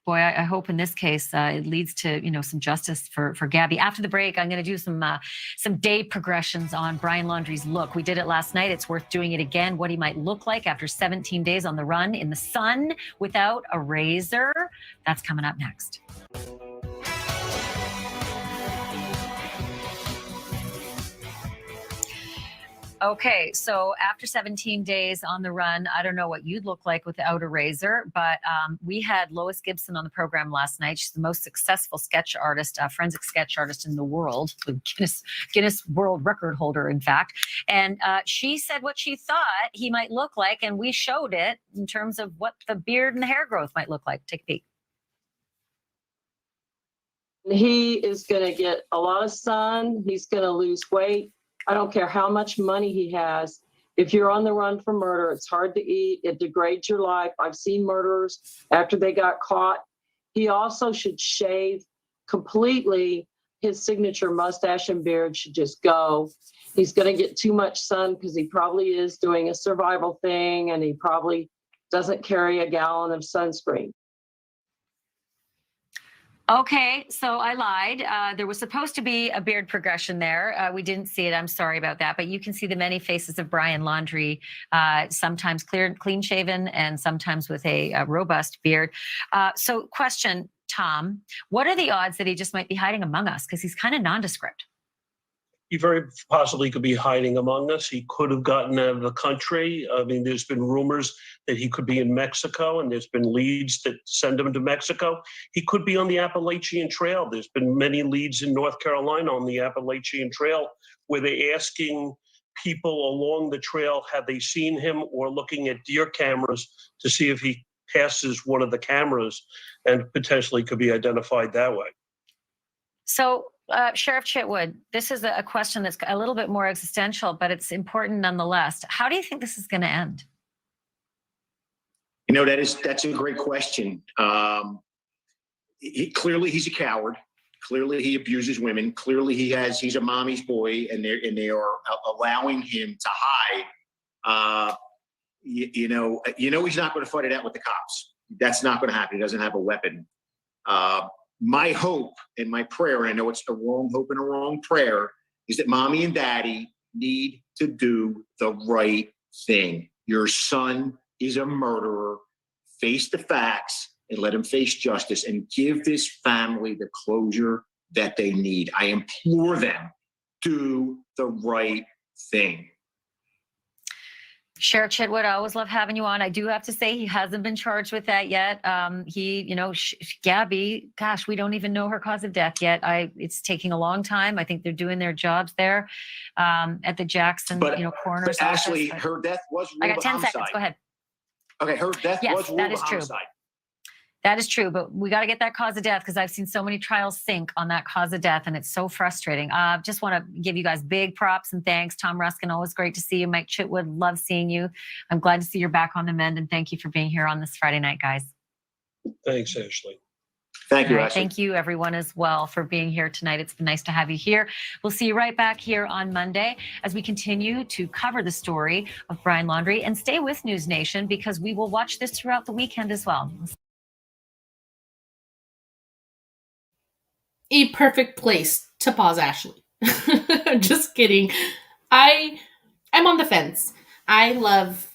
Boy, I hope in this case it leads to some justice for Gabby. After the break, I'm going to do some day progressions on Brian Laundrie's look. We did it last night. It's worth doing it again. What he might look like after 17 days on the run in the sun without a razor. That's coming up next. Okay, so after 17 days on the run, I don't know what you'd look like without a razor, but we had Lois Gibson on the program last night. She's the most successful sketch artist, forensic sketch artist in the world, the Guinness World Record holder, in fact. And she said what she thought he might look like, and we showed it in terms of what the beard and the hair growth might look like. Take a peek. He is going to get a lot of sun. He's going to lose weight. I don't care how much money he has. If you're on the run for murder, it's hard to eat. It degrades your life. I've seen murderers after they got caught. He also should shave completely. His signature mustache and beard should just go. He's going to get too much sun because he probably is doing a survival thing, and he probably doesn't carry a gallon of sunscreen. Okay, so I lied. There was supposed to be a beard progression there. We didn't see it. I'm sorry about that. But you can see the many faces of Brian Laundrie, sometimes clean shaven and sometimes with a robust beard. So question, Tom, what are the odds that he just might be hiding among us? Because he's kind of nondescript. He very possibly could be hiding among us. He could have gotten out of the country. I mean, there's been rumors that he could be in Mexico, and there's been leads that send him to Mexico. He could be on the Appalachian Trail. There's been many leads in North Carolina on the Appalachian Trail where they're asking people along the trail, have they seen him, or looking at deer cameras to see if he passes one of the cameras and potentially could be identified that way. So, Sheriff Chitwood, this is a question that's a little bit more existential, but it's important nonetheless. How do you think this is going to end? That's a great question. Clearly, he's a coward. Clearly, he abuses women. Clearly, he's a mommy's boy, and they are allowing him to hide. He's not going to fight it out with the cops. That's not going to happen. He doesn't have a weapon. My hope and my prayer, and I know it's a wrong hope and a wrong prayer, is that mommy and daddy need to do the right thing. Your son is a murderer. Face the facts and let him face justice and give this family the closure that they need. I implore them, do the right thing. Sheriff Chitwood, I always love having you on. I do have to say he hasn't been charged with that yet. Gabby, gosh, we don't even know her cause of death yet. It's taking a long time. I think they're doing their jobs there at the Jackson, coroner's but Ashley, office. her death was ruled I got 10 homicide. seconds. Go ahead. Okay, her death was ruled that is true. homicide. That is true, but we got to get that cause of death because I've seen so many trials sink on that cause of death, and it's so frustrating. Just want to give you guys big props and thanks. Tom Ruskin, always great to see you. Mike Chitwood, love seeing you. I'm glad to see you're back on the mend, and thank you for being here on this Friday night, guys. Thanks, Ashley. Thank you, All right, Ashley. thank you, everyone, as well, for being here tonight. It's been nice to have you here. We'll see you right back here on Monday as we continue to cover the story of Brian Laundrie. And stay with News Nation because we will watch this throughout the weekend as well. A perfect place to pause Ashley. Just kidding. I'm on the fence. I love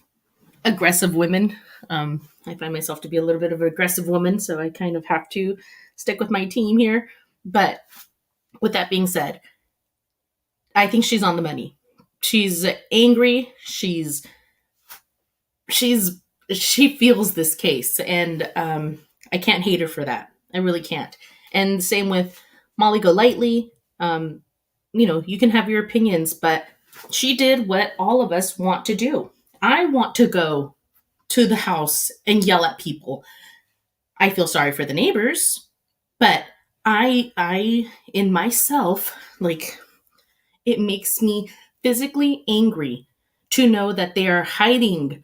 aggressive women. I find myself to be a little bit of an aggressive woman, so I kind of have to stick with my team here. But with that being said, I think she's on the money. She's angry. She feels this case, and I can't hate her for that. I really can't. And same with Molly Golightly. You can have your opinions, but she did what all of us want to do. I want to go to the house and yell at people. I feel sorry for the neighbors, but I in myself, it makes me physically angry to know that they are hiding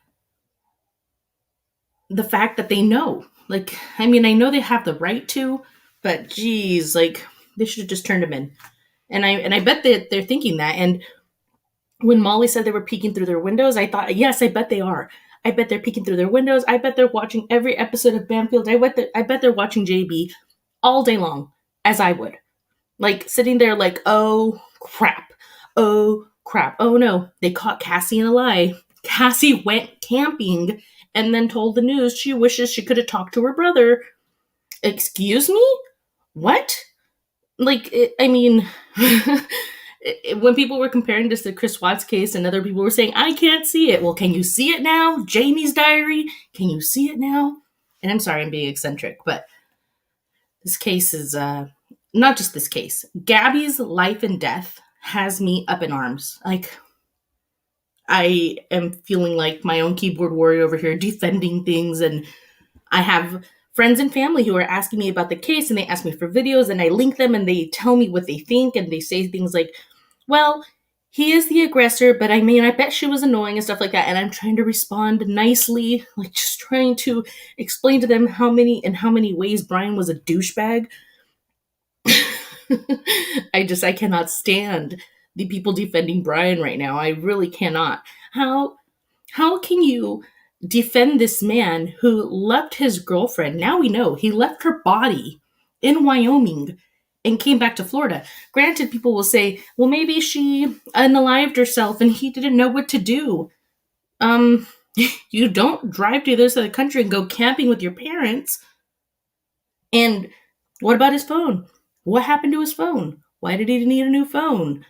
the fact that they know. I know they have the right to, but geez, they should have just turned him in. And I bet that they're thinking that. And when Molly said they were peeking through their windows, I thought, yes, I bet they are. I bet they're peeking through their windows. I bet they're watching every episode of Banfield. I bet they're watching JB all day long, as I would. Sitting there oh, crap. Oh, crap. Oh, no. They caught Cassie in a lie. Cassie went camping and then told the news she wishes she could have talked to her brother. Excuse me? What? When people were comparing this to Chris Watts' case and other people were saying, I can't see it. Well, can you see it now? Jamie's diary? Can you see it now? And I'm sorry I'm being eccentric, but this case is, not just this case. Gabby's life and death has me up in arms. I am feeling like my own keyboard warrior over here defending things, and I have friends and family who are asking me about the case, and they ask me for videos, and I link them, and they tell me what they think, and they say things like, well, he is the aggressor, but I bet she was annoying and stuff like that, and I'm trying to respond nicely, just trying to explain to them how many ways Brian was a douchebag. I cannot stand the people defending Brian right now. I really cannot. How can you defend this man who left his girlfriend? Now we know he left her body in Wyoming and came back to Florida. Granted, people will say, well, maybe she unalived herself and he didn't know what to do. You don't drive to the other side of the country and go camping with your parents. And what about his phone? What happened to his phone? Why did he need a new phone?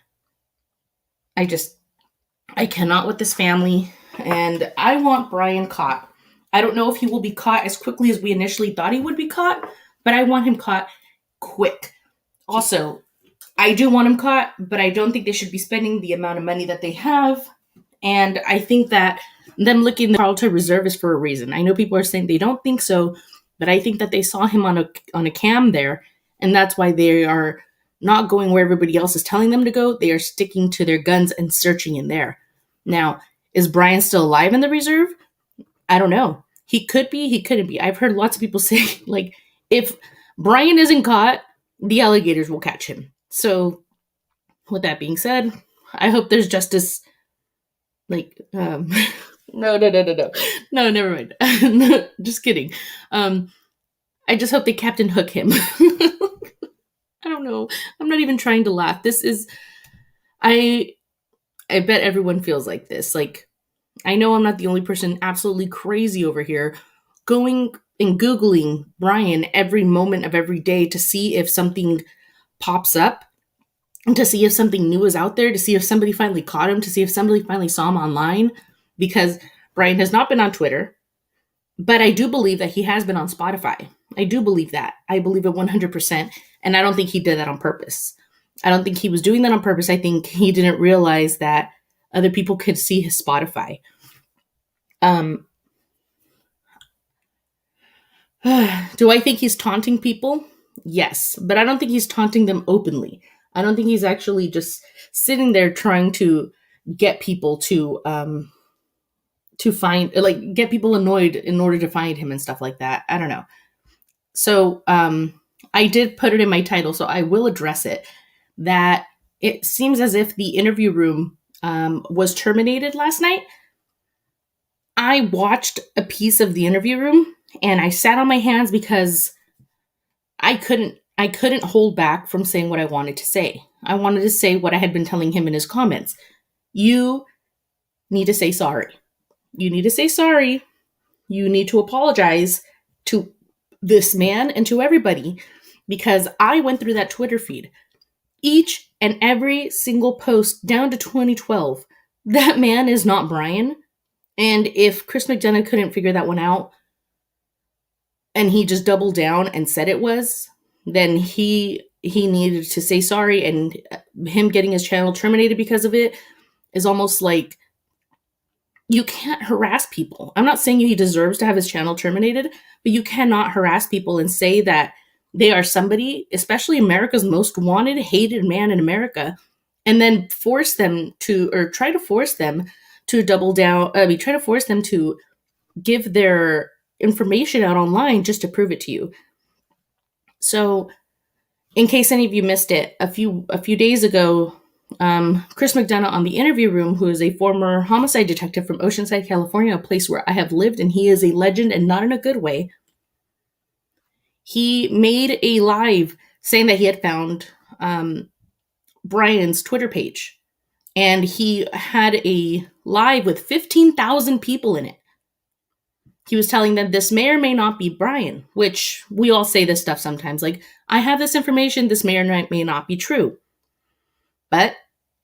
I cannot with this family, and I want Brian caught. I don't know if he will be caught as quickly as we initially thought he would be caught, but I want him caught quick. Also, I do want him caught, but I don't think they should be spending the amount of money that they have, and I think that them looking the Carlton Reserve is for a reason. I know people are saying they don't think so, but I think that they saw him on a cam there, and that's why they are not going where everybody else is telling them to go. They are sticking to their guns and searching in there. Now, is Brian still alive in the reserve? I don't know. He could be, he couldn't be. I've heard lots of people say, if Brian isn't caught, the alligators will catch him. So, with that being said, I hope there's justice. No, never mind. No, just kidding. I just hope they Captain Hook him. I don't know. I'm not even trying to laugh. This is, I bet everyone feels like this. I know I'm not the only person absolutely crazy over here going and Googling Brian every moment of every day to see if something pops up, and to see if something new is out there, to see if somebody finally caught him, to see if somebody finally saw him online. because Brian has not been on Twitter, but I do believe that he has been on Spotify. I do believe that. I believe it 100%. And I don't think he did that on purpose. I don't think he was doing that on purpose. I think he didn't realize that other people could see his Spotify. Do I think he's taunting people? Yes, but I don't think he's taunting them openly. I don't think he's actually just sitting there trying to get people to find, like, get people annoyed in order to find him and stuff like that. I don't know. So I did put it in my title, so I will address it, that it seems as if the interview room was terminated last night. I watched a piece of the interview room and I sat on my hands because I couldn't hold back from saying what I wanted to say. I wanted to say what I had been telling him in his comments. You need to say sorry. You need to say sorry. You need to apologize to this man and to everybody, because I went through that Twitter feed. Each and every single post down to 2012. That man is not Brian. And if Chris Mcdonough couldn't figure that one out and he just doubled down and said it was, then he needed to say sorry, and him getting his channel terminated because of it is almost like, you can't harass people. I'm not saying he deserves to have his channel terminated, but you cannot harass people and say that they are somebody, especially America's most wanted, hated man in America, and then force them to, or try to force them to double down. Try to force them to give their information out online just to prove it to you. So, in case any of you missed it, a few days ago, Chris Mcdonough on the interview room, who is a former homicide detective from Oceanside, California, a place where I have lived, and he is a legend and not in a good way. He made a live saying that he had found Brian's Twitter page, and he had a live with 15,000 people in it. He was telling them this may or may not be Brian, which we all say this stuff sometimes. Like, I have this information, this may or may not be true. But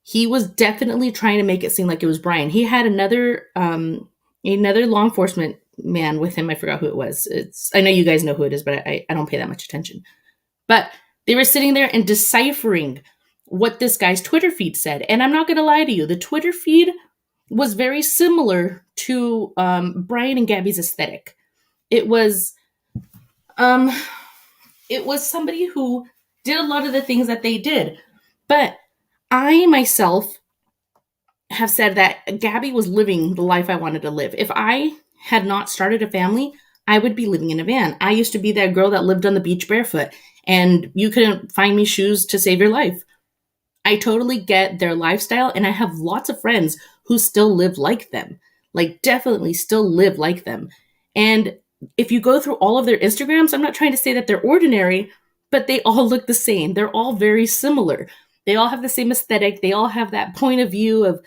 he was definitely trying to make it seem like it was Brian. He had another law enforcement man with him. I forgot who it was. I know you guys know who it is, but I don't pay that much attention. But they were sitting there and deciphering what this guy's Twitter feed said. And I'm not going to lie to you. The Twitter feed was very similar to Brian and Gabby's aesthetic. It was somebody who did a lot of the things that they did. But I myself have said that Gabby was living the life I wanted to live. If I had not started a family, I would be living in a van. I used to be that girl that lived on the beach barefoot, and you couldn't find me shoes to save your life. I totally get their lifestyle, and I have lots of friends who still live like them. Like, definitely still live like them. And if you go through all of their Instagrams, I'm not trying to say that they're ordinary, but they all look the same. They're all very similar. They all have the same aesthetic. They all have that point of view of,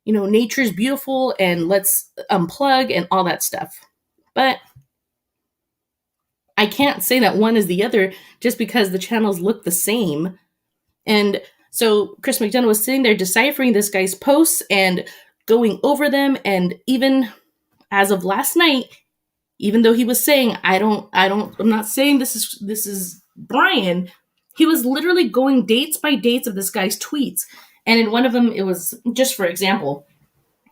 nature's beautiful and let's unplug and all that stuff. But I can't say that one is the other just because the channels look the same. And so Chris Mcdonough was sitting there deciphering this guy's posts and going over them. And even as of last night, even though he was saying, I'm not saying this is Brian, he was literally going dates by dates of this guy's tweets. And in one of them, it was, just for example,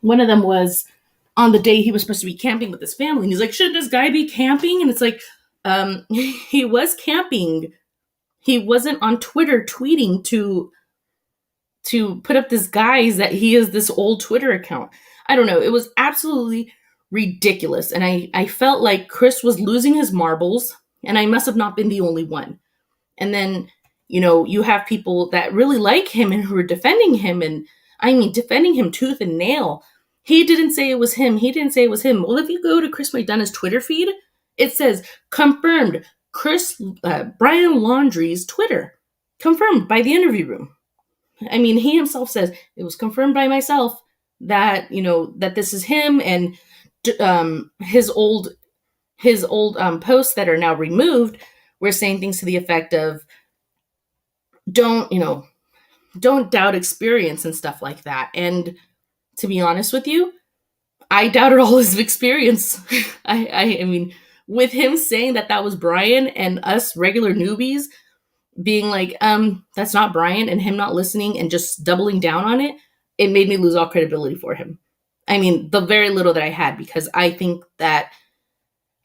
one of them was on the day he was supposed to be camping with his family. And he's like, shouldn't this guy be camping? And it's like, he was camping. He wasn't on Twitter tweeting to put up this guise that he is this old Twitter account. I don't know. It was absolutely ridiculous. And I felt like Chris was losing his marbles, and I must have not been the only one. And then, you have people that really like him and who are defending him, and defending him tooth and nail. He didn't say it was him. He didn't say it was him. Well, if you go to Chris Mcdonough's Twitter feed, it says, confirmed, Brian Laundrie's Twitter. Confirmed by the interview room. He himself says, it was confirmed by myself that, that this is him, and his old posts that are now removed were saying things to the effect of, don't doubt experience and stuff like that. And to be honest with you, I doubted all his experience. I mean, with him saying that that was Brian and us regular newbies being like, that's not Brian, and him not listening and just doubling down on it, it made me lose all credibility for him. I mean, the very little that I had, because I think that,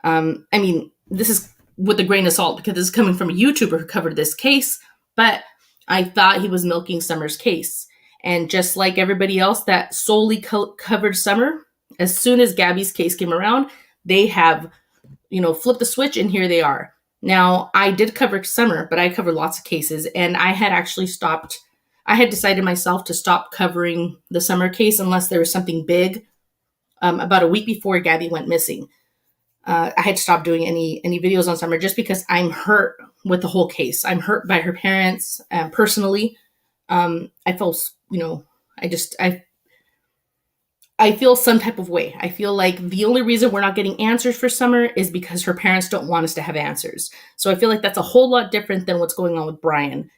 I mean, this is with a grain of salt because this is coming from a YouTuber who covered this case, but I thought he was milking Summer's case. And just like everybody else that solely covered Summer, as soon as Gabby's case came around, they have, flipped the switch, and here they are. Now, I did cover Summer, but I covered lots of cases, and I had actually stopped. I had decided myself to stop covering the Summer case unless there was something big. About a week before Gabby went missing, I had stopped doing any videos on Summer just because I'm hurt with the whole case. I'm hurt by her parents personally. I felt, I feel some type of way. I feel like the only reason we're not getting answers for Summer is because her parents don't want us to have answers. So I feel like that's a whole lot different than what's going on with Brian.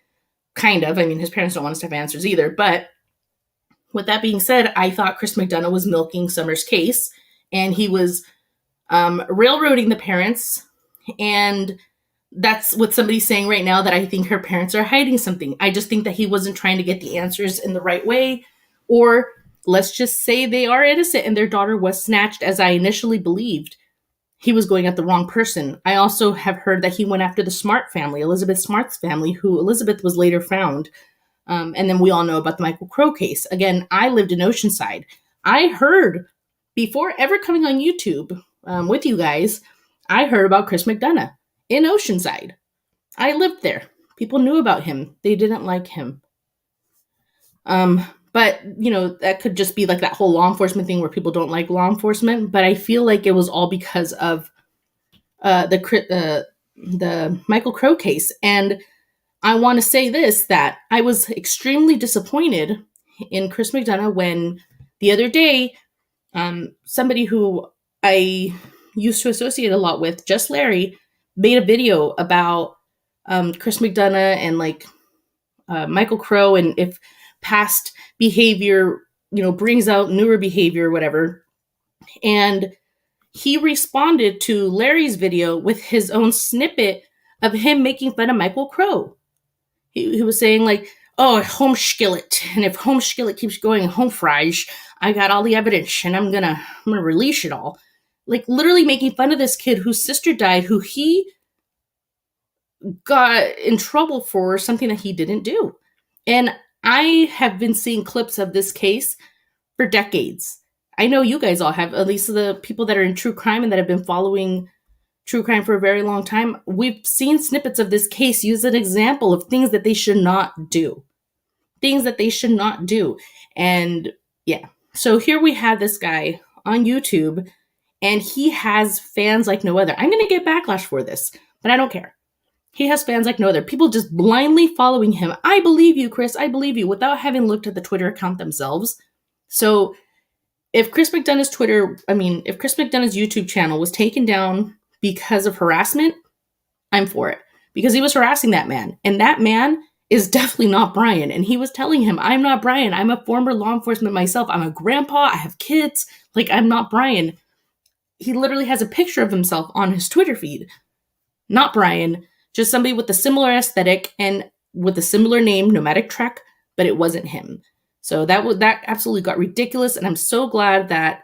Kind of. I mean, his parents don't want us to have answers either. But with that being said, I thought Chris Mcdonough was milking Summer's case, and he was railroading the parents. And that's what somebody's saying right now, that I think her parents are hiding something. I just think that he wasn't trying to get the answers in the right way, or let's just say they are innocent and their daughter was snatched, as I initially believed. He was going at the wrong person. I also have heard that he went after the Smart family, Elizabeth Smart's family, who Elizabeth was later found. And then we all know about the Michael Crow case. Again, I lived in Oceanside. I heard, before ever coming on YouTube with you guys, I heard about Chris Mcdonough in Oceanside. I lived there. People knew about him. They didn't like him. But, that could just be like that whole law enforcement thing where people don't like law enforcement. But I feel like it was all because of the Michael Crow case. And I want to say this, that I was extremely disappointed in Chris Mcdonough when the other day, somebody who I used to associate a lot with, Just Larry, made a video about Chris Mcdonough and Michael Crow, and if past behavior, brings out newer behavior or whatever. And he responded to Larry's video with his own snippet of him making fun of Michael Crow. He was saying oh, home skillet, and if home skillet keeps going home fries, I got all the evidence and I'm gonna release it all. Literally making fun of this kid whose sister died, who he got in trouble for something that he didn't do. And I have been seeing clips of this case for decades. I know you guys all have, at least the people that are in true crime and that have been following true crime for a very long time. We've seen snippets of this case use an example of things that they should not do. Things that they should not do. And yeah, so here we have this guy on YouTube, and he has fans like no other. I'm going to get backlash for this, but I don't care. He has fans like no other. People just blindly following him. I believe you, Chris. I believe you, without having looked at the Twitter account themselves. So if Chris McDonough's YouTube channel was taken down because of harassment, I'm for it. Because he was harassing that man. And that man is definitely not Brian. And he was telling him, I'm not Brian. I'm a former law enforcement myself. I'm a grandpa. I have kids. I'm not Brian. He literally has a picture of himself on his Twitter feed. Not Brian. Just somebody with a similar aesthetic and with a similar name, Nomadic Trek, but it wasn't him. So that absolutely got ridiculous, and I'm so glad that,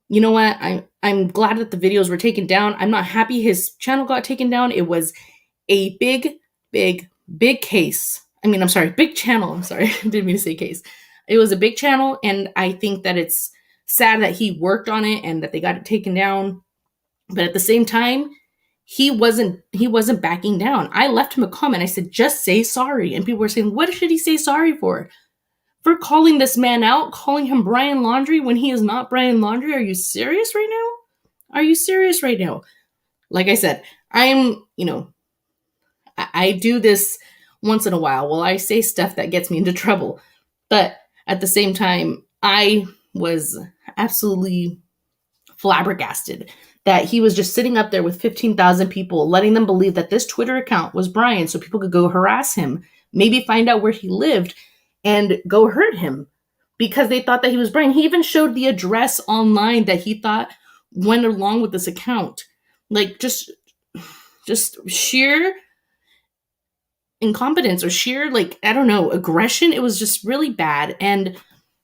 you know what, I'm glad that the videos were taken down. I'm not happy his channel got taken down. It was a big case. Big channel. I'm sorry, I didn't mean to say case. It was a big channel, and I think that it's sad that he worked on it and that they got it taken down. But at the same time, he wasn't backing down. I left him a comment. I said, just say sorry. And people were saying, what should he say sorry for? For calling this man out, calling him Brian Laundrie when he is not Brian Laundrie? Are you serious right now? Are you serious right now? Like I said, I do this once in a while. Well, I say stuff that gets me into trouble. But at the same time, I was absolutely flabbergasted that he was just sitting up there with 15,000 people, letting them believe that this Twitter account was Brian so people could go harass him, maybe find out where he lived and go hurt him. because they thought that he was Brian. He even showed the address online that he thought went along with this account. Like, just sheer incompetence or sheer, like, I don't know, aggression. It was just really bad. And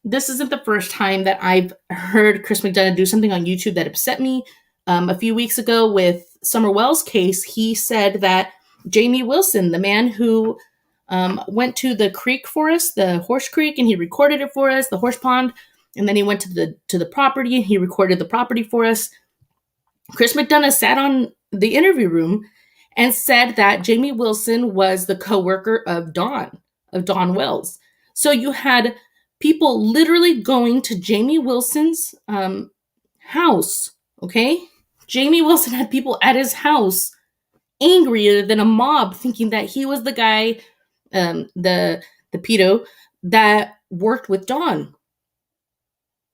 this isn't the first time that I've heard Chris McDonough do something on YouTube that upset me. A few weeks ago with Summer Wells' case, he said that Jamie Wilson, the man who went to the creek for us, the horse creek, and he recorded it for us, the horse pond, and then he went to the property and he recorded the property for us. Chris McDonough sat on the interview room and said that Jamie Wilson was the coworker of Don Wells. So you had people literally going to Jamie Wilson's house, okay? Jamie Wilson had people at his house angrier than a mob, thinking that he was the guy, the Petito, that worked with Don.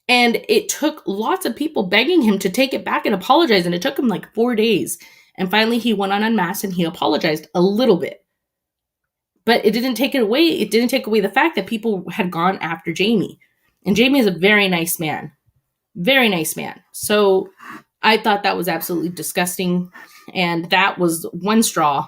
And it took lots of people begging him to take it back and apologize. And it took him like 4 days. And finally he went on Unmasked and he apologized a little bit. But it didn't take it away. It didn't take away the fact that people had gone after Jamie. And Jamie is a very nice man. Very nice man. So I thought that was absolutely disgusting. And that was one straw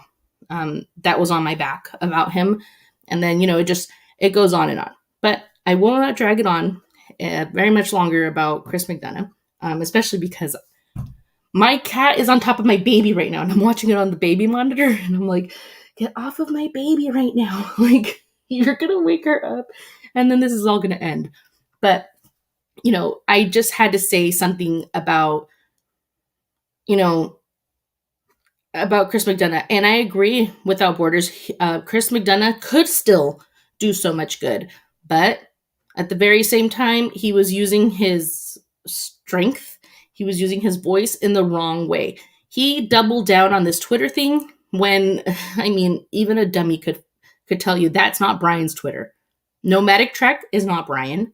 that was on my back about him. And then, it goes on and on. But I will not drag it on very much longer about Chris McDonough, especially because my cat is on top of my baby right now and I'm watching it on the baby monitor and I'm like, get off of my baby right now. Like, you're going to wake her up and then this is all going to end. But, I just had to say something about, about Chris McDonough. And I agree, Without Borders, Chris McDonough could still do so much good. But at the very same time, he was using his strength. He was using his voice in the wrong way. He doubled down on this Twitter thing when, even a dummy could tell you that's not Brian's Twitter. Nomadic Trek is not Brian.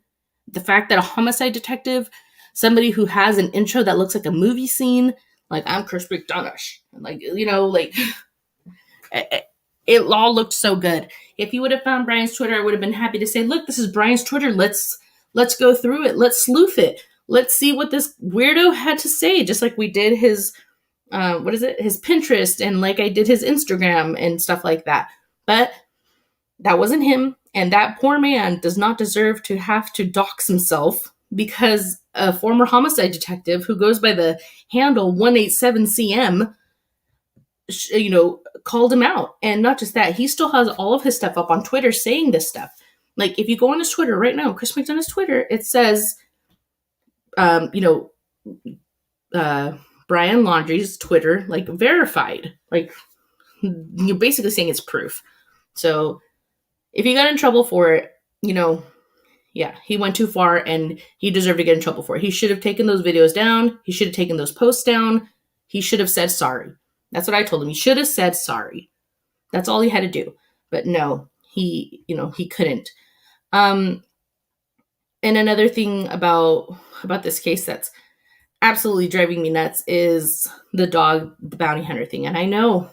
The fact that a homicide detective, somebody who has an intro that looks like a movie scene, like, I'm Chris McDonough. It all looked so good. If you would have found Brian's Twitter, I would have been happy to say, look, this is Brian's Twitter. Let's go through it. Let's sleuth it. Let's see what this weirdo had to say. Just like we did his, his Pinterest, and like I did his Instagram and stuff like that. But that wasn't him. And that poor man does not deserve to have to dox himself because a former homicide detective who goes by the handle 187CM, called him out. And not just that, he still has all of his stuff up on Twitter saying this stuff. Like, if you go on his Twitter right now, Chris McDonough's Twitter, it says, Brian Laundrie's Twitter, like, verified. Like, you're basically saying it's proof. So if he got in trouble for it, he went too far and he deserved to get in trouble for it. He should have taken those videos down. He should have taken those posts down. He should have said sorry. That's what I told him. He should have said sorry. That's all he had to do. But no, he couldn't. And another thing about this case that's absolutely driving me nuts is the bounty hunter thing. And I know,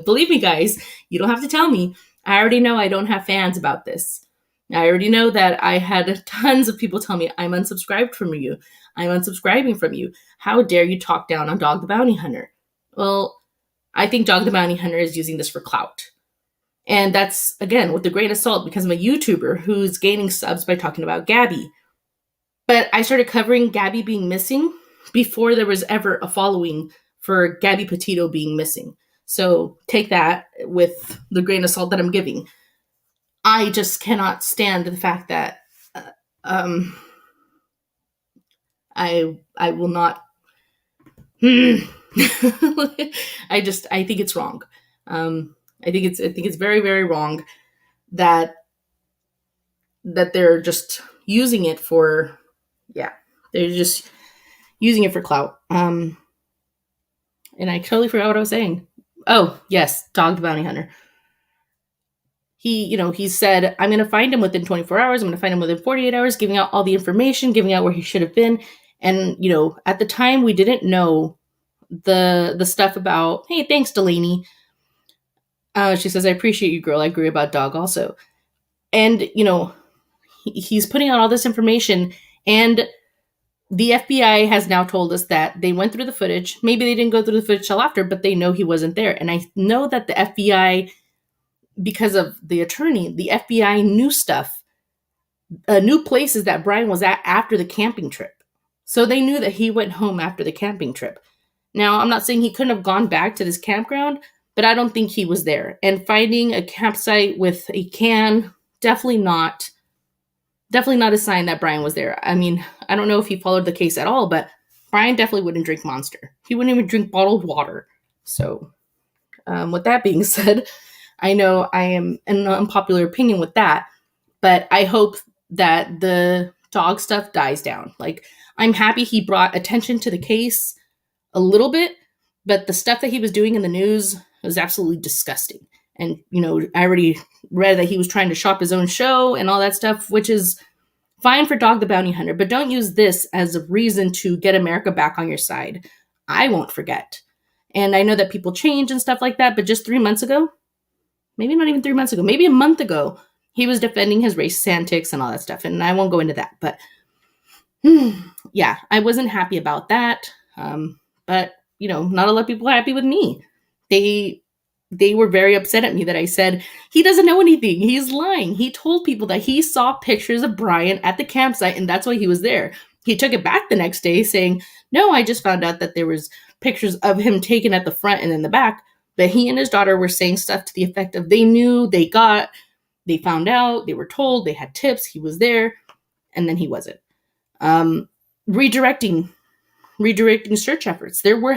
believe me, guys, you don't have to tell me. I already know I don't have fans about this. I already know that I had tons of people tell me, I'm unsubscribed from you. I'm unsubscribing from you. How dare you talk down on Dog the Bounty Hunter? Well, I think Dog the Bounty Hunter is using this for clout. And that's, again, with a grain of salt because I'm a YouTuber who's gaining subs by talking about Gabby. But I started covering Gabby being missing before there was ever a following for Gabby Petito being missing. So take that with the grain of salt that I'm giving. I just cannot stand the fact that I will not. I think it's wrong. I think it's very, very wrong that they're just using it for, they're just using it for clout. And I totally forgot what I was saying. Oh, yes, Dog the Bounty Hunter. He said, I'm going to find him within 24 hours. I'm going to find him within 48 hours, giving out all the information, giving out where he should have been. And, at the time we didn't know the stuff about, hey, thanks, Delaney. She says, I appreciate you, girl. I agree about Dog also. And, he's putting out all this information, and the FBI has now told us that they went through the footage. Maybe they didn't go through the footage till after, but they know he wasn't there. And I know that the FBI, because of the attorney, the FBI knew stuff, knew places that Brian was at after the camping trip. So they knew that he went home after the camping trip. Now, I'm not saying he couldn't have gone back to this campground, but I don't think he was there. And finding a campsite with a can, definitely not a sign that Brian was there. I mean, I don't know if he followed the case at all, but Brian definitely wouldn't drink Monster. He wouldn't even drink bottled water. So, with that being said, I know I am an unpopular opinion with that, but I hope that the dog stuff dies down. Like, I'm happy he brought attention to the case a little bit, but the stuff that he was doing in the news was absolutely disgusting. And, I already read that he was trying to shop his own show and all that stuff, which is fine for Dog the Bounty Hunter, but don't use this as a reason to get America back on your side. I won't forget. And I know that people change and stuff like that, but just 3 months ago, maybe not even 3 months ago, maybe a month ago, he was defending his racist antics and all that stuff. And I won't go into that, but yeah, I wasn't happy about that. But, not a lot of people are happy with me. They were very upset at me that I said, he doesn't know anything. He's lying. He told people that he saw pictures of Brian at the campsite and that's why he was there. He took it back the next day saying, no, I just found out that there was pictures of him taken at the front and in the back. But he and his daughter were saying stuff to the effect of they knew, they found out, they were told, they had tips, he was there, and then he wasn't. Redirecting search efforts. There were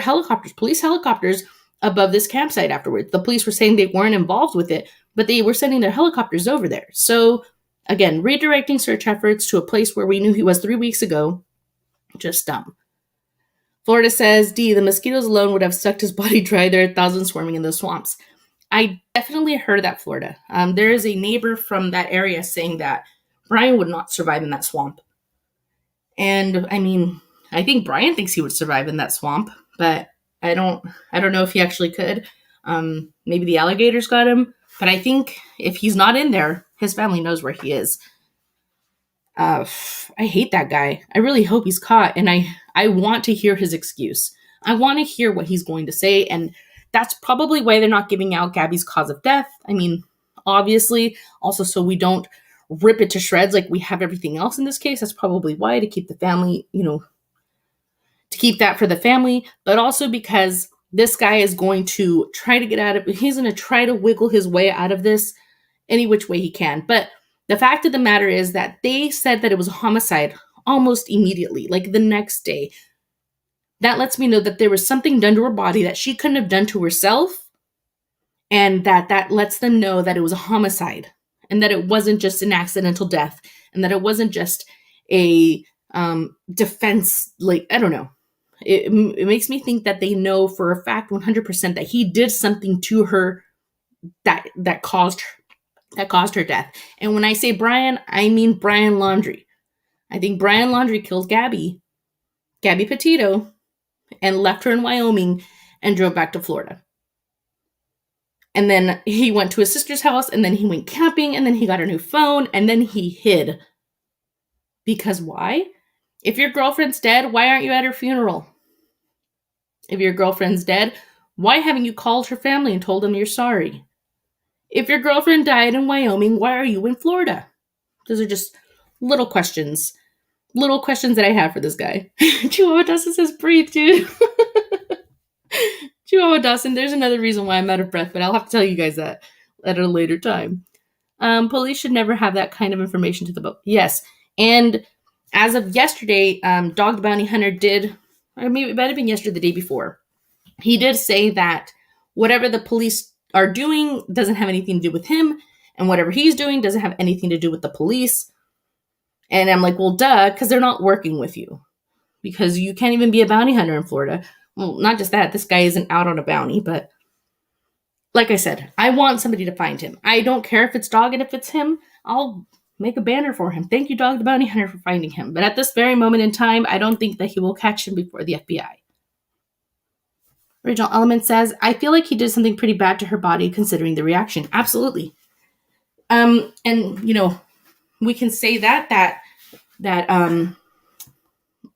police helicopters above this campsite afterwards. The police were saying they weren't involved with it, but they were sending their helicopters over there. So again, redirecting search efforts to a place where we knew he was 3 weeks ago, just dumb. Florida says, the mosquitoes alone would have sucked his body dry. There are thousands swarming in those swamps. I definitely heard that, Florida. There is a neighbor from that area saying that Brian would not survive in that swamp. And I mean, I think Brian thinks he would survive in that swamp, but I don't know if he actually could. Maybe the alligators got him, but I think if he's not in there, his family knows where he is. I hate that guy. I really hope he's caught, and I want to hear his excuse. I want to hear what he's going to say, and that's probably why they're not giving out Gabby's cause of death. I mean, obviously, also so we don't rip it to shreds like we have everything else in this case. That's probably why, to keep the family, to keep that for the family, but also because this guy is going to try to get out of it. He's going to try to wiggle his way out of this any which way he can. But the fact of the matter is that they said that it was a homicide almost immediately, like the next day. That lets me know that there was something done to her body that she couldn't have done to herself, and that lets them know that it was a homicide, and that it wasn't just an accidental death, and that it wasn't just a defense, like, I don't know. It makes me think that they know for a fact 100% that he did something to her that caused her death. And when I say Brian, I mean Brian Laundrie. I think Brian Laundrie killed Gabby Petito, and left her in Wyoming and drove back to Florida. And then he went to his sister's house, and then he went camping, and then he got a new phone, and then he hid. Because why? If your girlfriend's dead, why aren't you at her funeral? If your girlfriend's dead, why haven't you called her family and told them you're sorry? If your girlfriend died in Wyoming, why are you in Florida? Those are just little questions that I have for this guy. Chihuahua Dawson says breathe, dude. Chihuahua Dawson, there's another reason why I'm out of breath, but I'll have to tell you guys that at a later time. Police should never have that kind of information to the boat. Yes, and as of yesterday, Dog the Bounty Hunter did, or maybe it might have been yesterday, the day before, he did say that whatever the police are doing doesn't have anything to do with him, and whatever he's doing doesn't have anything to do with the police. And I'm like, well, duh, because they're not working with you. Because you can't even be a bounty hunter in Florida. Well, not just that, this guy isn't out on a bounty, but like I said, I want somebody to find him. I don't care if it's Dog and if it's him, I'll make a banner for him. Thank you, Dog the Bounty Hunter, for finding him. But at this very moment in time, I don't think that he will catch him before the FBI. Original Element says, I feel like he did something pretty bad to her body considering the reaction. Absolutely. And, we can say that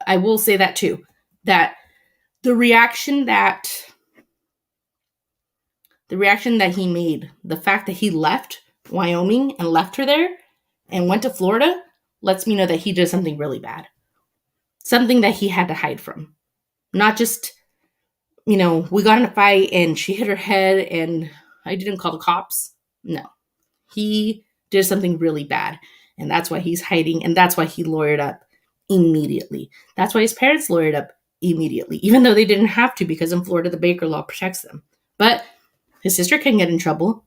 I will say that too, that the reaction that he made, the fact that he left Wyoming and left her there and went to Florida, lets me know that he did something really bad. Something that he had to hide from. Not just, we got in a fight and she hit her head and I didn't call the cops. No. He did something really bad. And that's why he's hiding. And that's why he lawyered up immediately. That's why his parents lawyered up immediately, even though they didn't have to, because in Florida, the Baker law protects them. But his sister can get in trouble.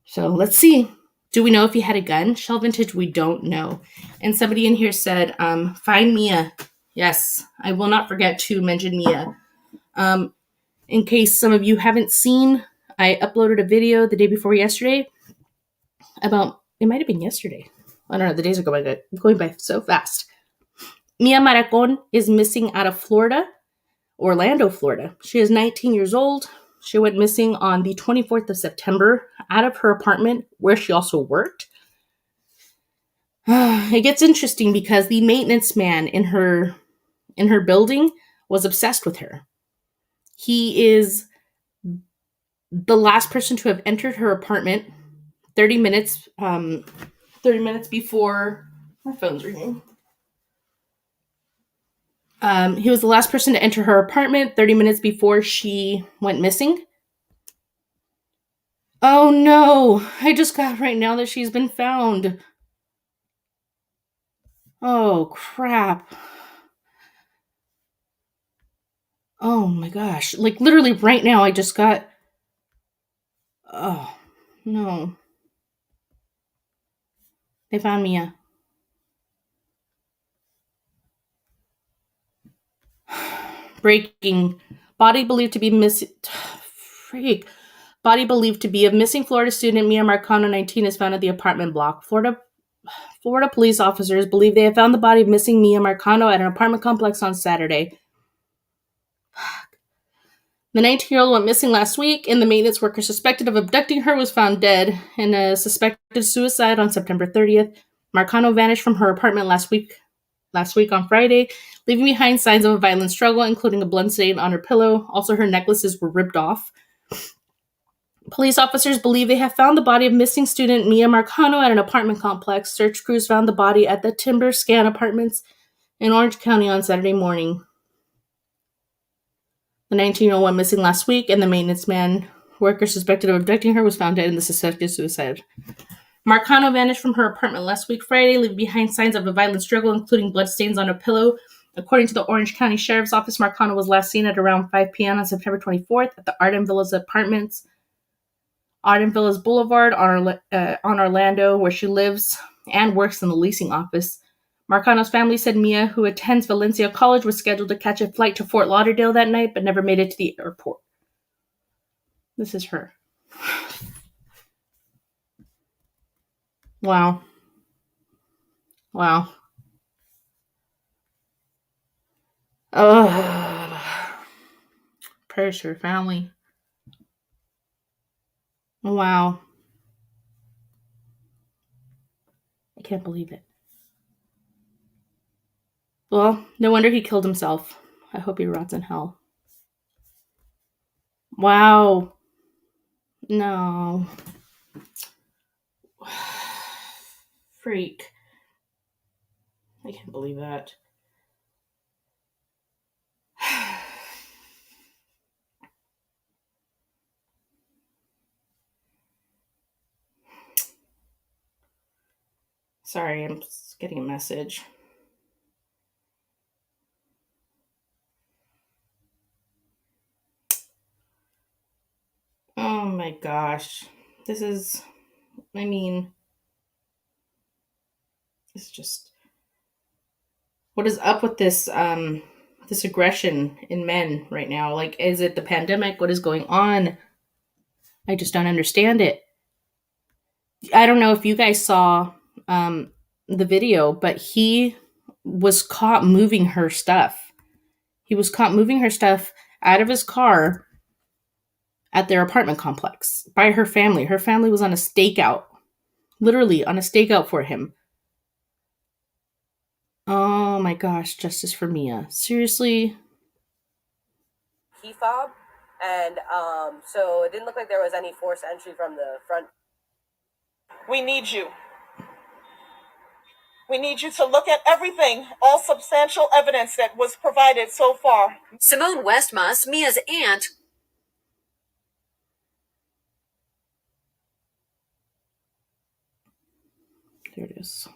So let's see. Do we know if he had a gun? Shell Vintage, we don't know. And somebody in here said, find Miya. Yes, I will not forget to mention Miya. In case some of you haven't seen, I uploaded a video the day before yesterday about, it might have been yesterday. I don't know, the days are going by so fast. Miya Marcano is missing out of Florida, Orlando, Florida. She is 19 years old. She went missing on the 24th of September out of her apartment where she also worked. It gets interesting because the maintenance man in her building was obsessed with her. He is the last person to have entered her apartment 30 minutes before my phone's ringing. He was the last person to enter her apartment 30 minutes before she went missing. Oh no, I just got right now that she's been found. Oh crap. Oh my gosh. Like literally right now I just got... Oh no. They found Miya. Breaking. Body believed to be missing... Freak. Body believed to be a missing Florida student, Miya Marcano, 19, is found at the apartment block. Florida police officers believe they have found the body of missing Miya Marcano at an apartment complex on Saturday. The 19-year-old went missing last week, and the maintenance worker suspected of abducting her was found dead in a suspected suicide on September 30th. Marcano vanished from her apartment last week on Friday, leaving behind signs of a violent struggle, including a blood stain on her pillow. Also, her necklaces were ripped off. Police officers believe they have found the body of missing student Miya Marcano at an apartment complex. Search crews found the body at the Timber Scan Apartments in Orange County on Saturday morning. The 19-year-old went missing last week, and the maintenance man worker suspected of abducting her was found dead in the suspected suicide. Marcano vanished from her apartment last week Friday, leaving behind signs of a violent struggle, including bloodstains on a pillow. According to the Orange County Sheriff's Office, Marcano was last seen at around 5 p.m. on September 24th at the Arden Villas Apartments, Arden Villas Boulevard on Orlando, where she lives and works in the leasing office. Marcano's family said Miya, who attends Valencia College, was scheduled to catch a flight to Fort Lauderdale that night, but never made it to the airport. This is her. Wow. Prayers to her family. Wow. I can't believe it. Well, no wonder he killed himself. I hope he rots in hell. Wow. No. Freak. I can't believe that. Sorry, I'm just getting a message. Oh my gosh. It's just... What is up with this aggression in men right now? Like, is it the pandemic? What is going on? I just don't understand it. I don't know if you guys saw the video, but he was caught moving her stuff. He was caught moving her stuff out of his car at their apartment complex by her family. Her family was on a stakeout, literally on a stakeout for him. my gosh, justice for Miya. Seriously? Key fob, and so it didn't look like there was any forced entry from the front. We need you. We need you to look at everything, all substantial evidence that was provided so far. Simone Westmas, Mia's aunt, There it is.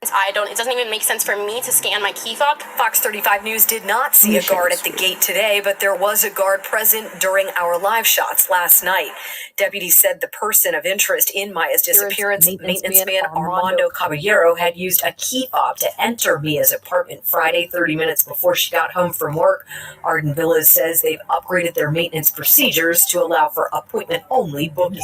It doesn't even make sense for me to scan my key fob. Fox 35 News did not see a guard at the gate today, but there was a guard present during our live shots last night. Deputies said the person of interest in Mia's disappearance, maintenance man Armando Caballero, had used a key fob to enter Mia's apartment Friday, 30 minutes before she got home from work. Arden Villas says they've upgraded their maintenance procedures to allow for appointment-only booking.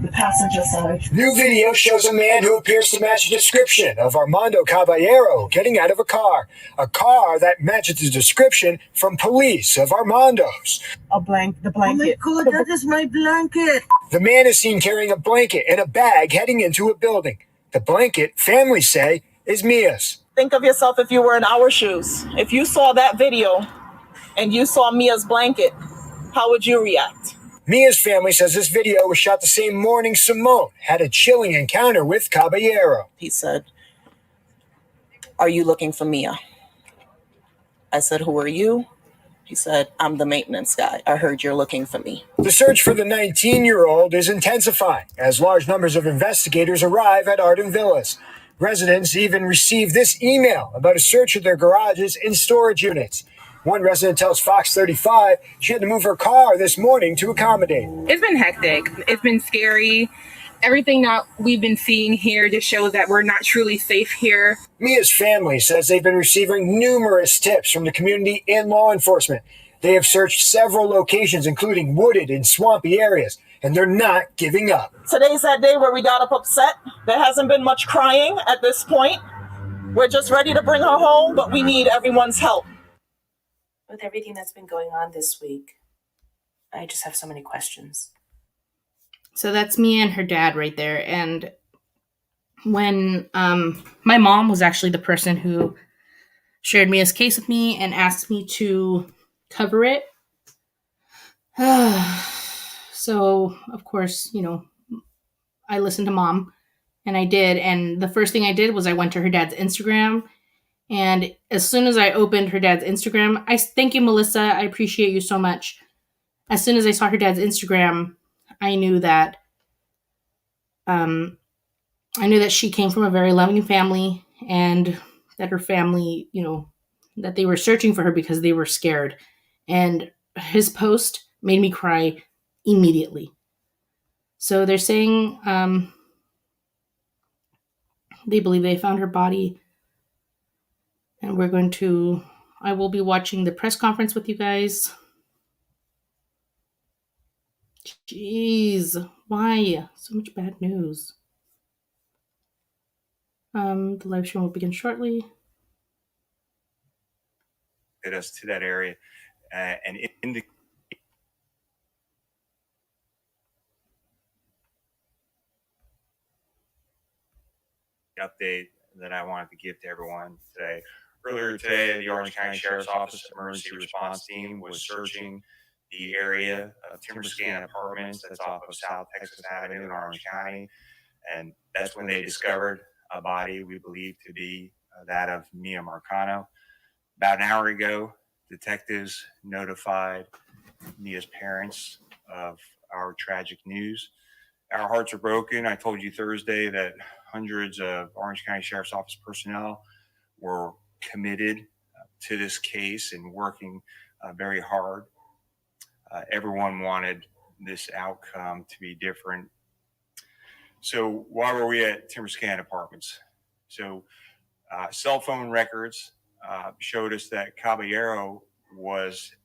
The passenger side. New video shows a man who appears to match the description of Armando Caballero getting out of a car that matches the description from police of Armando's. The blanket. Oh my God, that is my blanket. The man is seen carrying a blanket and a bag heading into a building. The blanket, families say, is Mia's. Think of yourself if you were in our shoes. If you saw that video and you saw Mia's blanket, how would you react? Mia's family says this video was shot the same morning Simone had a chilling encounter with Caballero. He said, "Are you looking for Miya?" I said, "Who are you?" He said, "I'm the maintenance guy. I heard you're looking for me." The search for the 19-year-old is intensifying as large numbers of investigators arrive at Arden Villas. Residents even received this email about a search of their garages and storage units. One resident tells Fox 35 she had to move her car this morning to accommodate. It's been hectic. It's been scary. Everything that we've been seeing here just shows that we're not truly safe here. Mia's family says they've been receiving numerous tips from the community and law enforcement. They have searched several locations, including wooded and swampy areas, and they're not giving up. Today's that day where we got up upset. There hasn't been much crying at this point. We're just ready to bring her home, but we need everyone's help. With everything that's been going on this week, I just have so many questions. So that's Miya and her dad right there. And when my mom was actually the person who shared Mia's case with me and asked me to cover it. So, of course, I listened to Mom, and I did. And the first thing I did was I went to her dad's Instagram. And as soon as I opened her dad's Instagram, thank you, Melissa. I appreciate you so much. As soon as I saw her dad's Instagram, I knew that she came from a very loving family, and that her family, that they were searching for her because they were scared. And his post made me cry immediately. So they're saying they believe they found her body. And I will be watching the press conference with you guys. Jeez, why? So much bad news. The live stream will begin shortly. Get us to that area and in the update that I wanted to give to everyone today. Earlier today, the Orange County Sheriff's Office Emergency Response Team was searching the area of Timberscan Apartments that's off of South Texas Avenue in Orange County. And that's when they discovered a body we believe to be that of Miya Marcano. About an hour ago, detectives notified Mia's parents of our tragic news. Our hearts are broken. I told you Thursday that hundreds of Orange County Sheriff's Office personnel were committed to this case and working very hard. Everyone wanted this outcome to be different. So why were we at Timberscan Apartments? So cell phone records showed us that Caballero was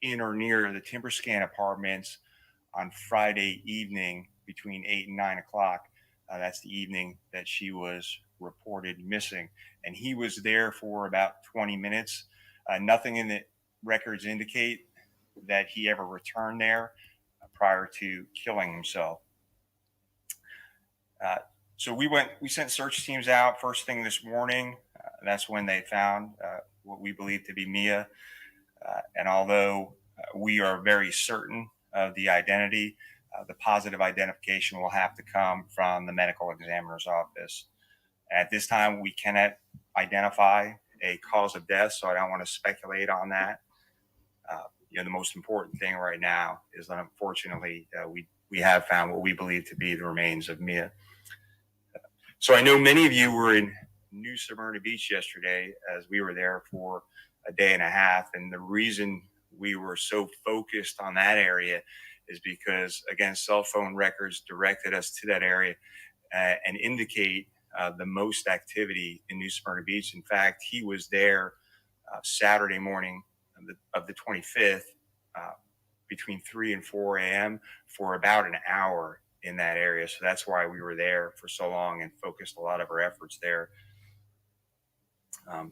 in or near the Timberscan Apartments on Friday evening between 8 and 9 o'clock. That's the evening that she was reported missing. And he was there for about 20 minutes. Nothing in the records indicate that he ever returned there prior to killing himself. So we sent search teams out first thing this morning. That's when they found what we believe to be Miya. And although we are very certain of the identity, the positive identification will have to come from the medical examiner's office. At this time, we cannot identify a cause of death, so I don't want to speculate on that. The most important thing right now is that unfortunately we have found what we believe to be the remains of Miya. So I know many of you were in New Smyrna Beach yesterday as we were there for a day and a half, and the reason we were so focused on that area is because, again, cell phone records directed us to that area and indicate the most activity in New Smyrna Beach. In fact, he was there Saturday morning of the 25th between 3 and 4 a.m. for about an hour in that area. So that's why we were there for so long and focused a lot of our efforts there.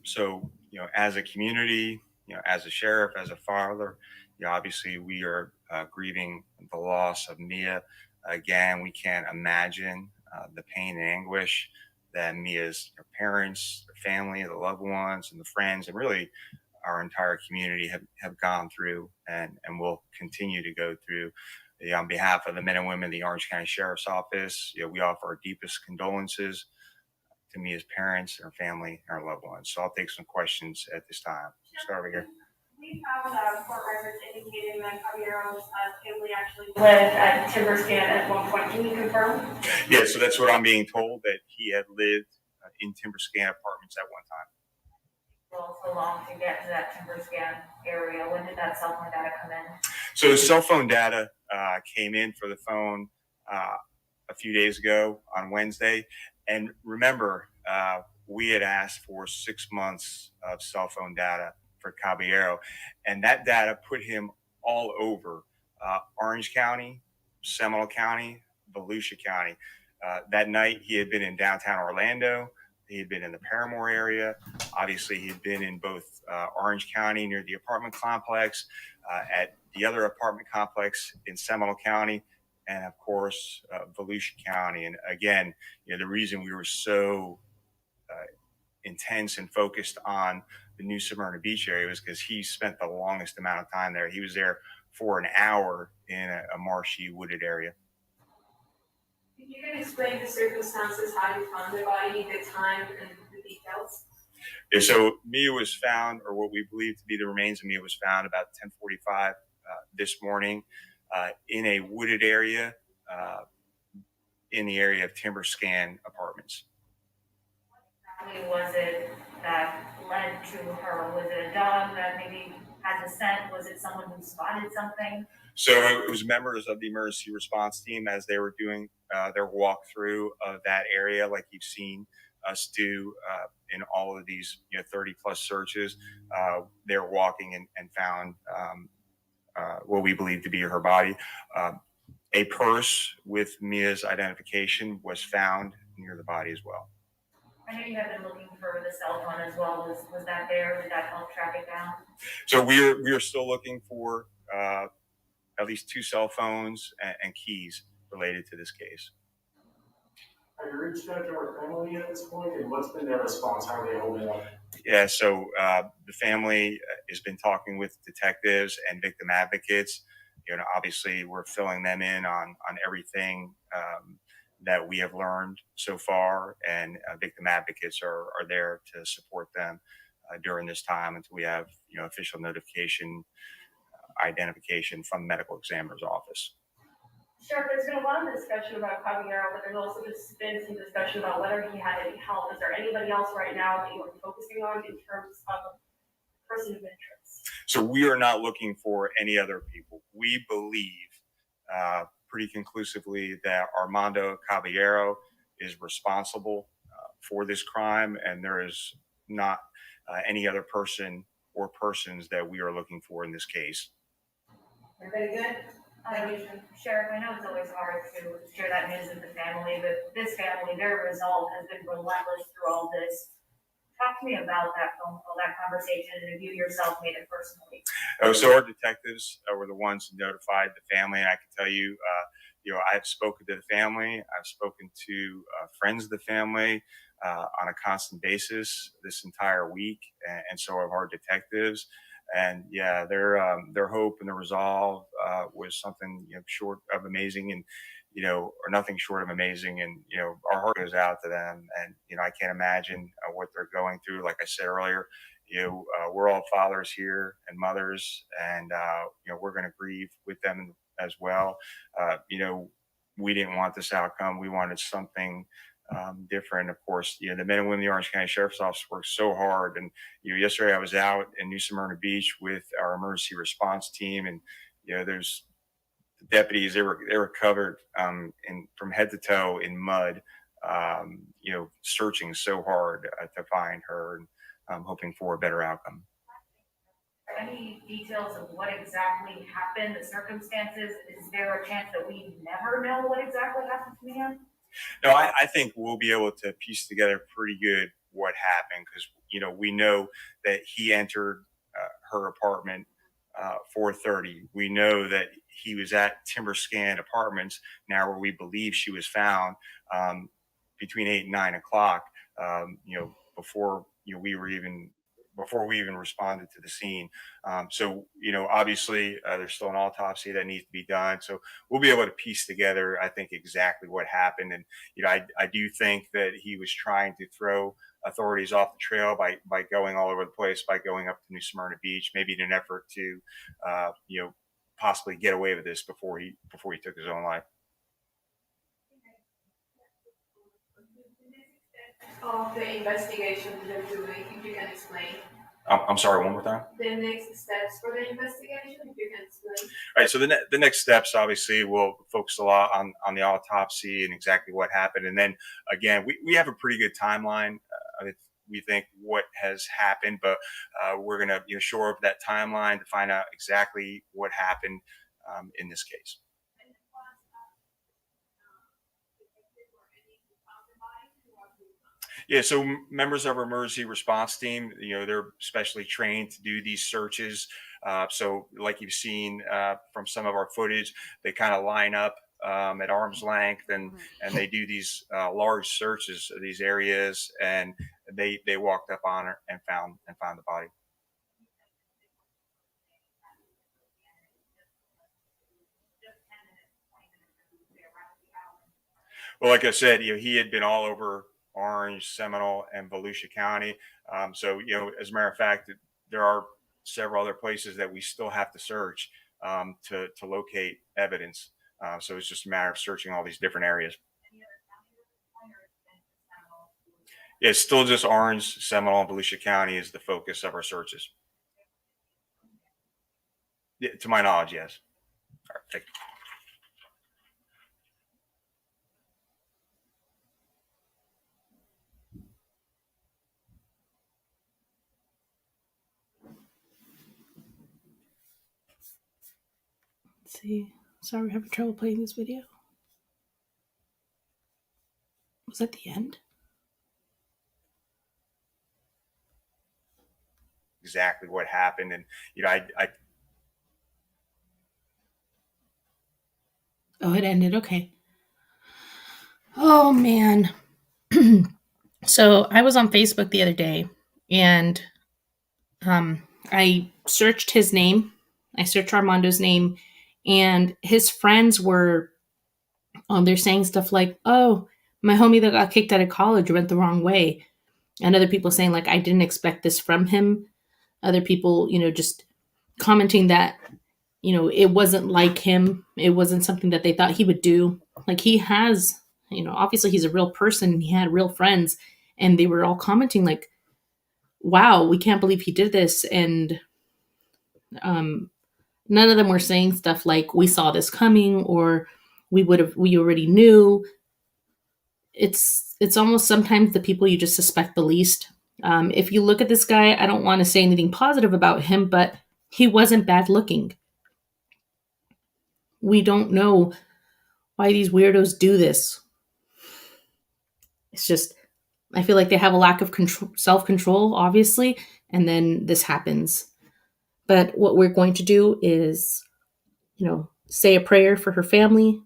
So, as a community, as a sheriff, as a father, obviously we are grieving the loss of Miya. Again, we can't imagine the pain and anguish that Miya's parents, their family, the loved ones, and the friends, and really our entire community have gone through and will continue to go through. On behalf of the men and women of the Orange County Sheriff's Office, we offer our deepest condolences to Miya's parents, her family, and our loved ones. So I'll take some questions at this time. Start over here. We have court records indicating that Caballero's family actually lived at Timber Scan at one point. Can you confirm? Yeah, so that's what I'm being told, that he had lived in Timber Scan apartments at one time. So long to get to that Timber Scan area. When did that cell phone data come in? So cell phone data came in for the phone a few days ago on Wednesday. And remember, we had asked for 6 months of cell phone data for Caballero, and that data put him all over Orange County, Seminole County, Volusia County. That night, he had been in downtown Orlando. He had been in the Paramore area. Obviously, he had been in both Orange County near the apartment complex, at the other apartment complex in Seminole County, and of course, Volusia County. And again, the reason we were so intense and focused on the New Smyrna Beach area was because he spent the longest amount of time there. He was there for an hour in a marshy, wooded area. If you can explain the circumstances, how you found the body, the time, and the details. Yeah, so Miya was found, or what we believe to be the remains of Miya was found about 10:45 this morning in a wooded area in the area of Timber Scan apartments. Was it that led to her? Was it a dog that maybe has a scent? Was it someone who spotted something? So it was members of the emergency response team as they were doing their walkthrough of that area, like you've seen us do in all of these 30 plus searches. They were walking and found what we believe to be her body. A purse with Miya's identification was found near the body as well. I know you have been looking for the cell phone as well. Was that there? Did that help track it down? So we are still looking for at least 2 cell phones and keys related to this case. Have you reached out to our family at this point, and what's been their response? How are they holding up? Yeah, so the family has been talking with detectives and victim advocates. Obviously, we're filling them in on everything that we have learned so far, and victim advocates are there to support them during this time until we have official notification, identification from the medical examiner's office. Sheriff, there's been a lot of discussion about Caballero, but there's also just been some discussion about whether he had any help. Is there anybody else right now that you are focusing on in terms of a person of interest? So we are not looking for any other people. We believe pretty conclusively that Armando Caballero is responsible for this crime, and there is not any other person or persons that we are looking for in this case. Everybody good? Sheriff, I know it's always hard to share that news with the family, but this family, their resolve has been relentless through all this. Talk to me about that phone call, that conversation, and if you yourself made it personally. So our detectives were the ones who notified the family, and I can tell you, I've spoken to the family. I've spoken to friends of the family on a constant basis this entire week, and so have our detectives. And yeah, their hope and their resolve was something short of amazing, and or nothing short of amazing. And our heart goes out to them. And I can't imagine what they're going through. Like I said earlier, we're all fathers here and mothers, and we're going to grieve with them as well. We didn't want this outcome. We wanted something different. Of course, the men and women of the Orange County Sheriff's Office worked so hard. And yesterday I was out in New Smyrna Beach with our emergency response team, and there's deputies. They were covered from head to toe in mud. Searching so hard to find her, and hoping for a better outcome. Any details of what exactly happened, the circumstances? Is there a chance that we never know what exactly happened to Miya? No, I think we'll be able to piece together pretty good what happened, because we know that he entered her apartment 4:30. We know that he was at Timber Scan Apartments now, where we believe she was found between 8 and 9 o'clock. Before we even responded to the scene. So obviously there's still an autopsy that needs to be done. So we'll be able to piece together, I think, exactly what happened. And I do think that he was trying to throw authorities off the trail by going all over the place, by going up to New Smyrna Beach, maybe in an effort to possibly get away with this before he took his own life. Of the investigation they're doing, if you can explain. I'm sorry, one more time. The next steps for the investigation, if you can explain. All right, so the next steps, obviously, will focus a lot on the autopsy and exactly what happened. And then, again, we have a pretty good timeline. We think what has happened, but we're going to shore up that timeline to find out exactly what happened in this case. Yeah, so members of our emergency response team, they're specially trained to do these searches. So like you've seen from some of our footage, they kind of line up at arm's length, and they do these large searches of these areas, and they walked up on her and found the body. Well, like I said, he had been all over Orange, Seminole, and Volusia County. So, as a matter of fact, there are several other places that we still have to search to locate evidence. So it's just a matter of searching all these different areas. Yeah, it's still just Orange, Seminole, and Volusia County is the focus of our searches. Yeah, to my knowledge, yes. All right, thank you. Let's see. Sorry, we're having trouble playing this video. Was that the end? Exactly what happened. And Oh, it ended. Okay. Oh man. So I was on Facebook the other day, and I searched his name. I searched Armando's name, and his friends were they're saying stuff like, "Oh, my homie that got kicked out of college went the wrong way," and other people saying like, "I didn't expect this from him." Other people, just commenting that it wasn't like him. It wasn't something that they thought he would do. Like, he has, obviously he's a real person. He had real friends, and they were all commenting like, "Wow, we can't believe he did this." And none of them were saying stuff like, "We saw this coming," or we already knew. It's almost sometimes the people you just suspect the least. If you look at this guy, I don't want to say anything positive about him, but he wasn't bad looking. We don't know why these weirdos do this. It's just, I feel like they have a lack of self-control, obviously, and then this happens. But what we're going to do is, say a prayer for her family.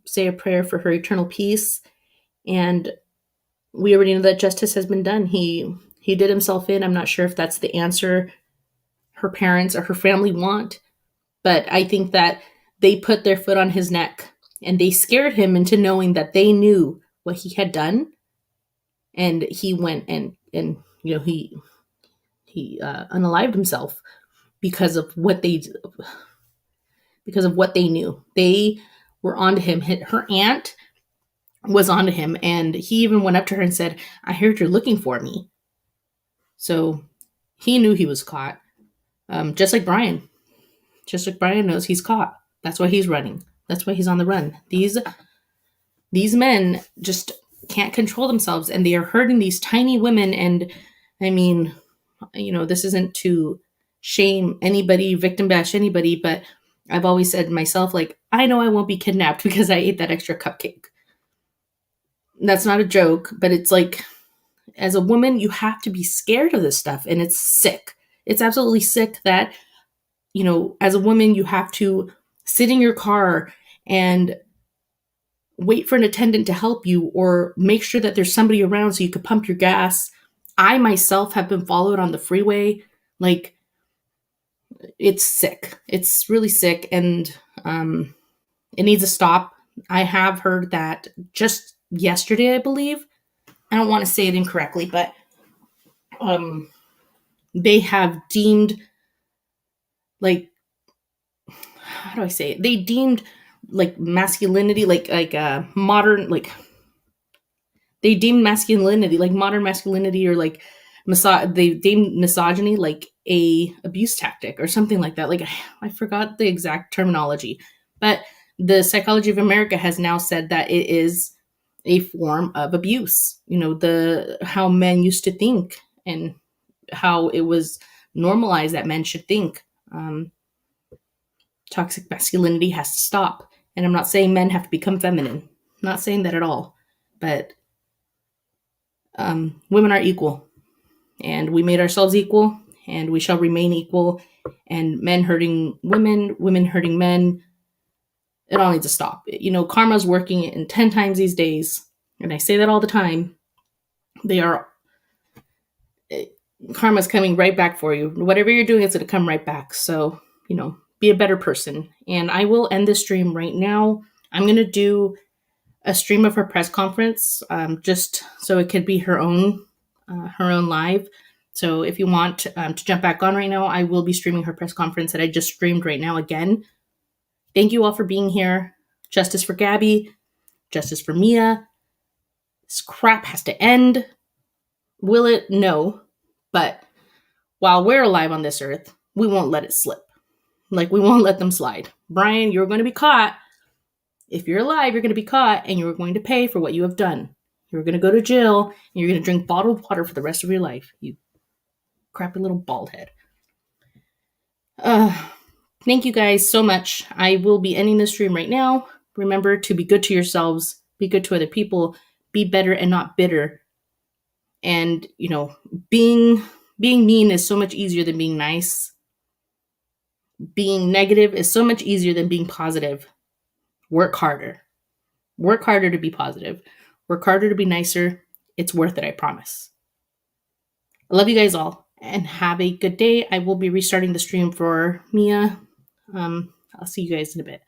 say a prayer for her eternal peace. And we already know that justice has been done. He did himself in. I'm not sure if that's the answer her parents or her family want, but I think that they put their foot on his neck and they scared him into knowing that they knew what he had done. And he went and he unalived himself because of what they knew. They were onto him. Her aunt was onto him, and he even went up to her and said, "I heard you're looking for me." So he knew he was caught. Just like Brian knows he's caught. That's why he's running. That's why he's on the run. These men just can't control themselves, and they are hurting these tiny women. And I mean, this isn't to shame anybody, victim bash anybody, but I've always said to myself, like, I know I won't be kidnapped because I ate that extra cupcake. That's not a joke, but it's like, as a woman, you have to be scared of this stuff, and it's sick. It's absolutely sick that, as a woman, you have to sit in your car and wait for an attendant to help you or make sure that there's somebody around so you could pump your gas. I myself have been followed on the freeway. Like, it's sick. It's really sick, and it needs to stop. I have heard that just yesterday, I believe. I don't want to say it incorrectly, but they have deemed, like, how do I say it? They deemed like masculinity, like modern, like they deemed masculinity, like modern masculinity, or like they deemed misogyny like a abuse tactic or something like that. Like, I forgot the exact terminology, but the Psychology of America has now said that it is a form of abuse. How men used to think and how it was normalized that men should think. Toxic masculinity has to stop. And I'm not saying men have to become feminine. I'm not saying that at all. But women are equal. And we made ourselves equal. And we shall remain equal. And men hurting women, women hurting men, it all needs to stop. Karma's working in 10 times these days. And I say that all the time. Karma's coming right back for you. Whatever you're doing, it's going to come right back. So, be a better person. And I will end this stream right now. I'm going to do a stream of her press conference, just so it could be her own live. So if you want to jump back on right now, I will be streaming her press conference that I just streamed right now again. Thank you all for being here. Justice for Gabby. Justice for Miya. This crap has to end. Will it? No. But while we're alive on this earth, we won't let it slip. Like, we won't let them slide. Brian, you're going to be caught. If you're alive, you're going to be caught, and you're going to pay for what you have done. You're going to go to jail, and you're going to drink bottled water for the rest of your life. You crappy little bald head. Thank you guys so much. I will be ending this stream right now. Remember to be good to yourselves, be good to other people, be better and not bitter. And, being mean is so much easier than being nice. Being negative is so much easier than being positive. Work harder. Work harder to be positive. Work harder to be nicer. It's worth it, I promise. I love you guys all, and have a good day. I will be restarting the stream for Miya. I'll see you guys in a bit.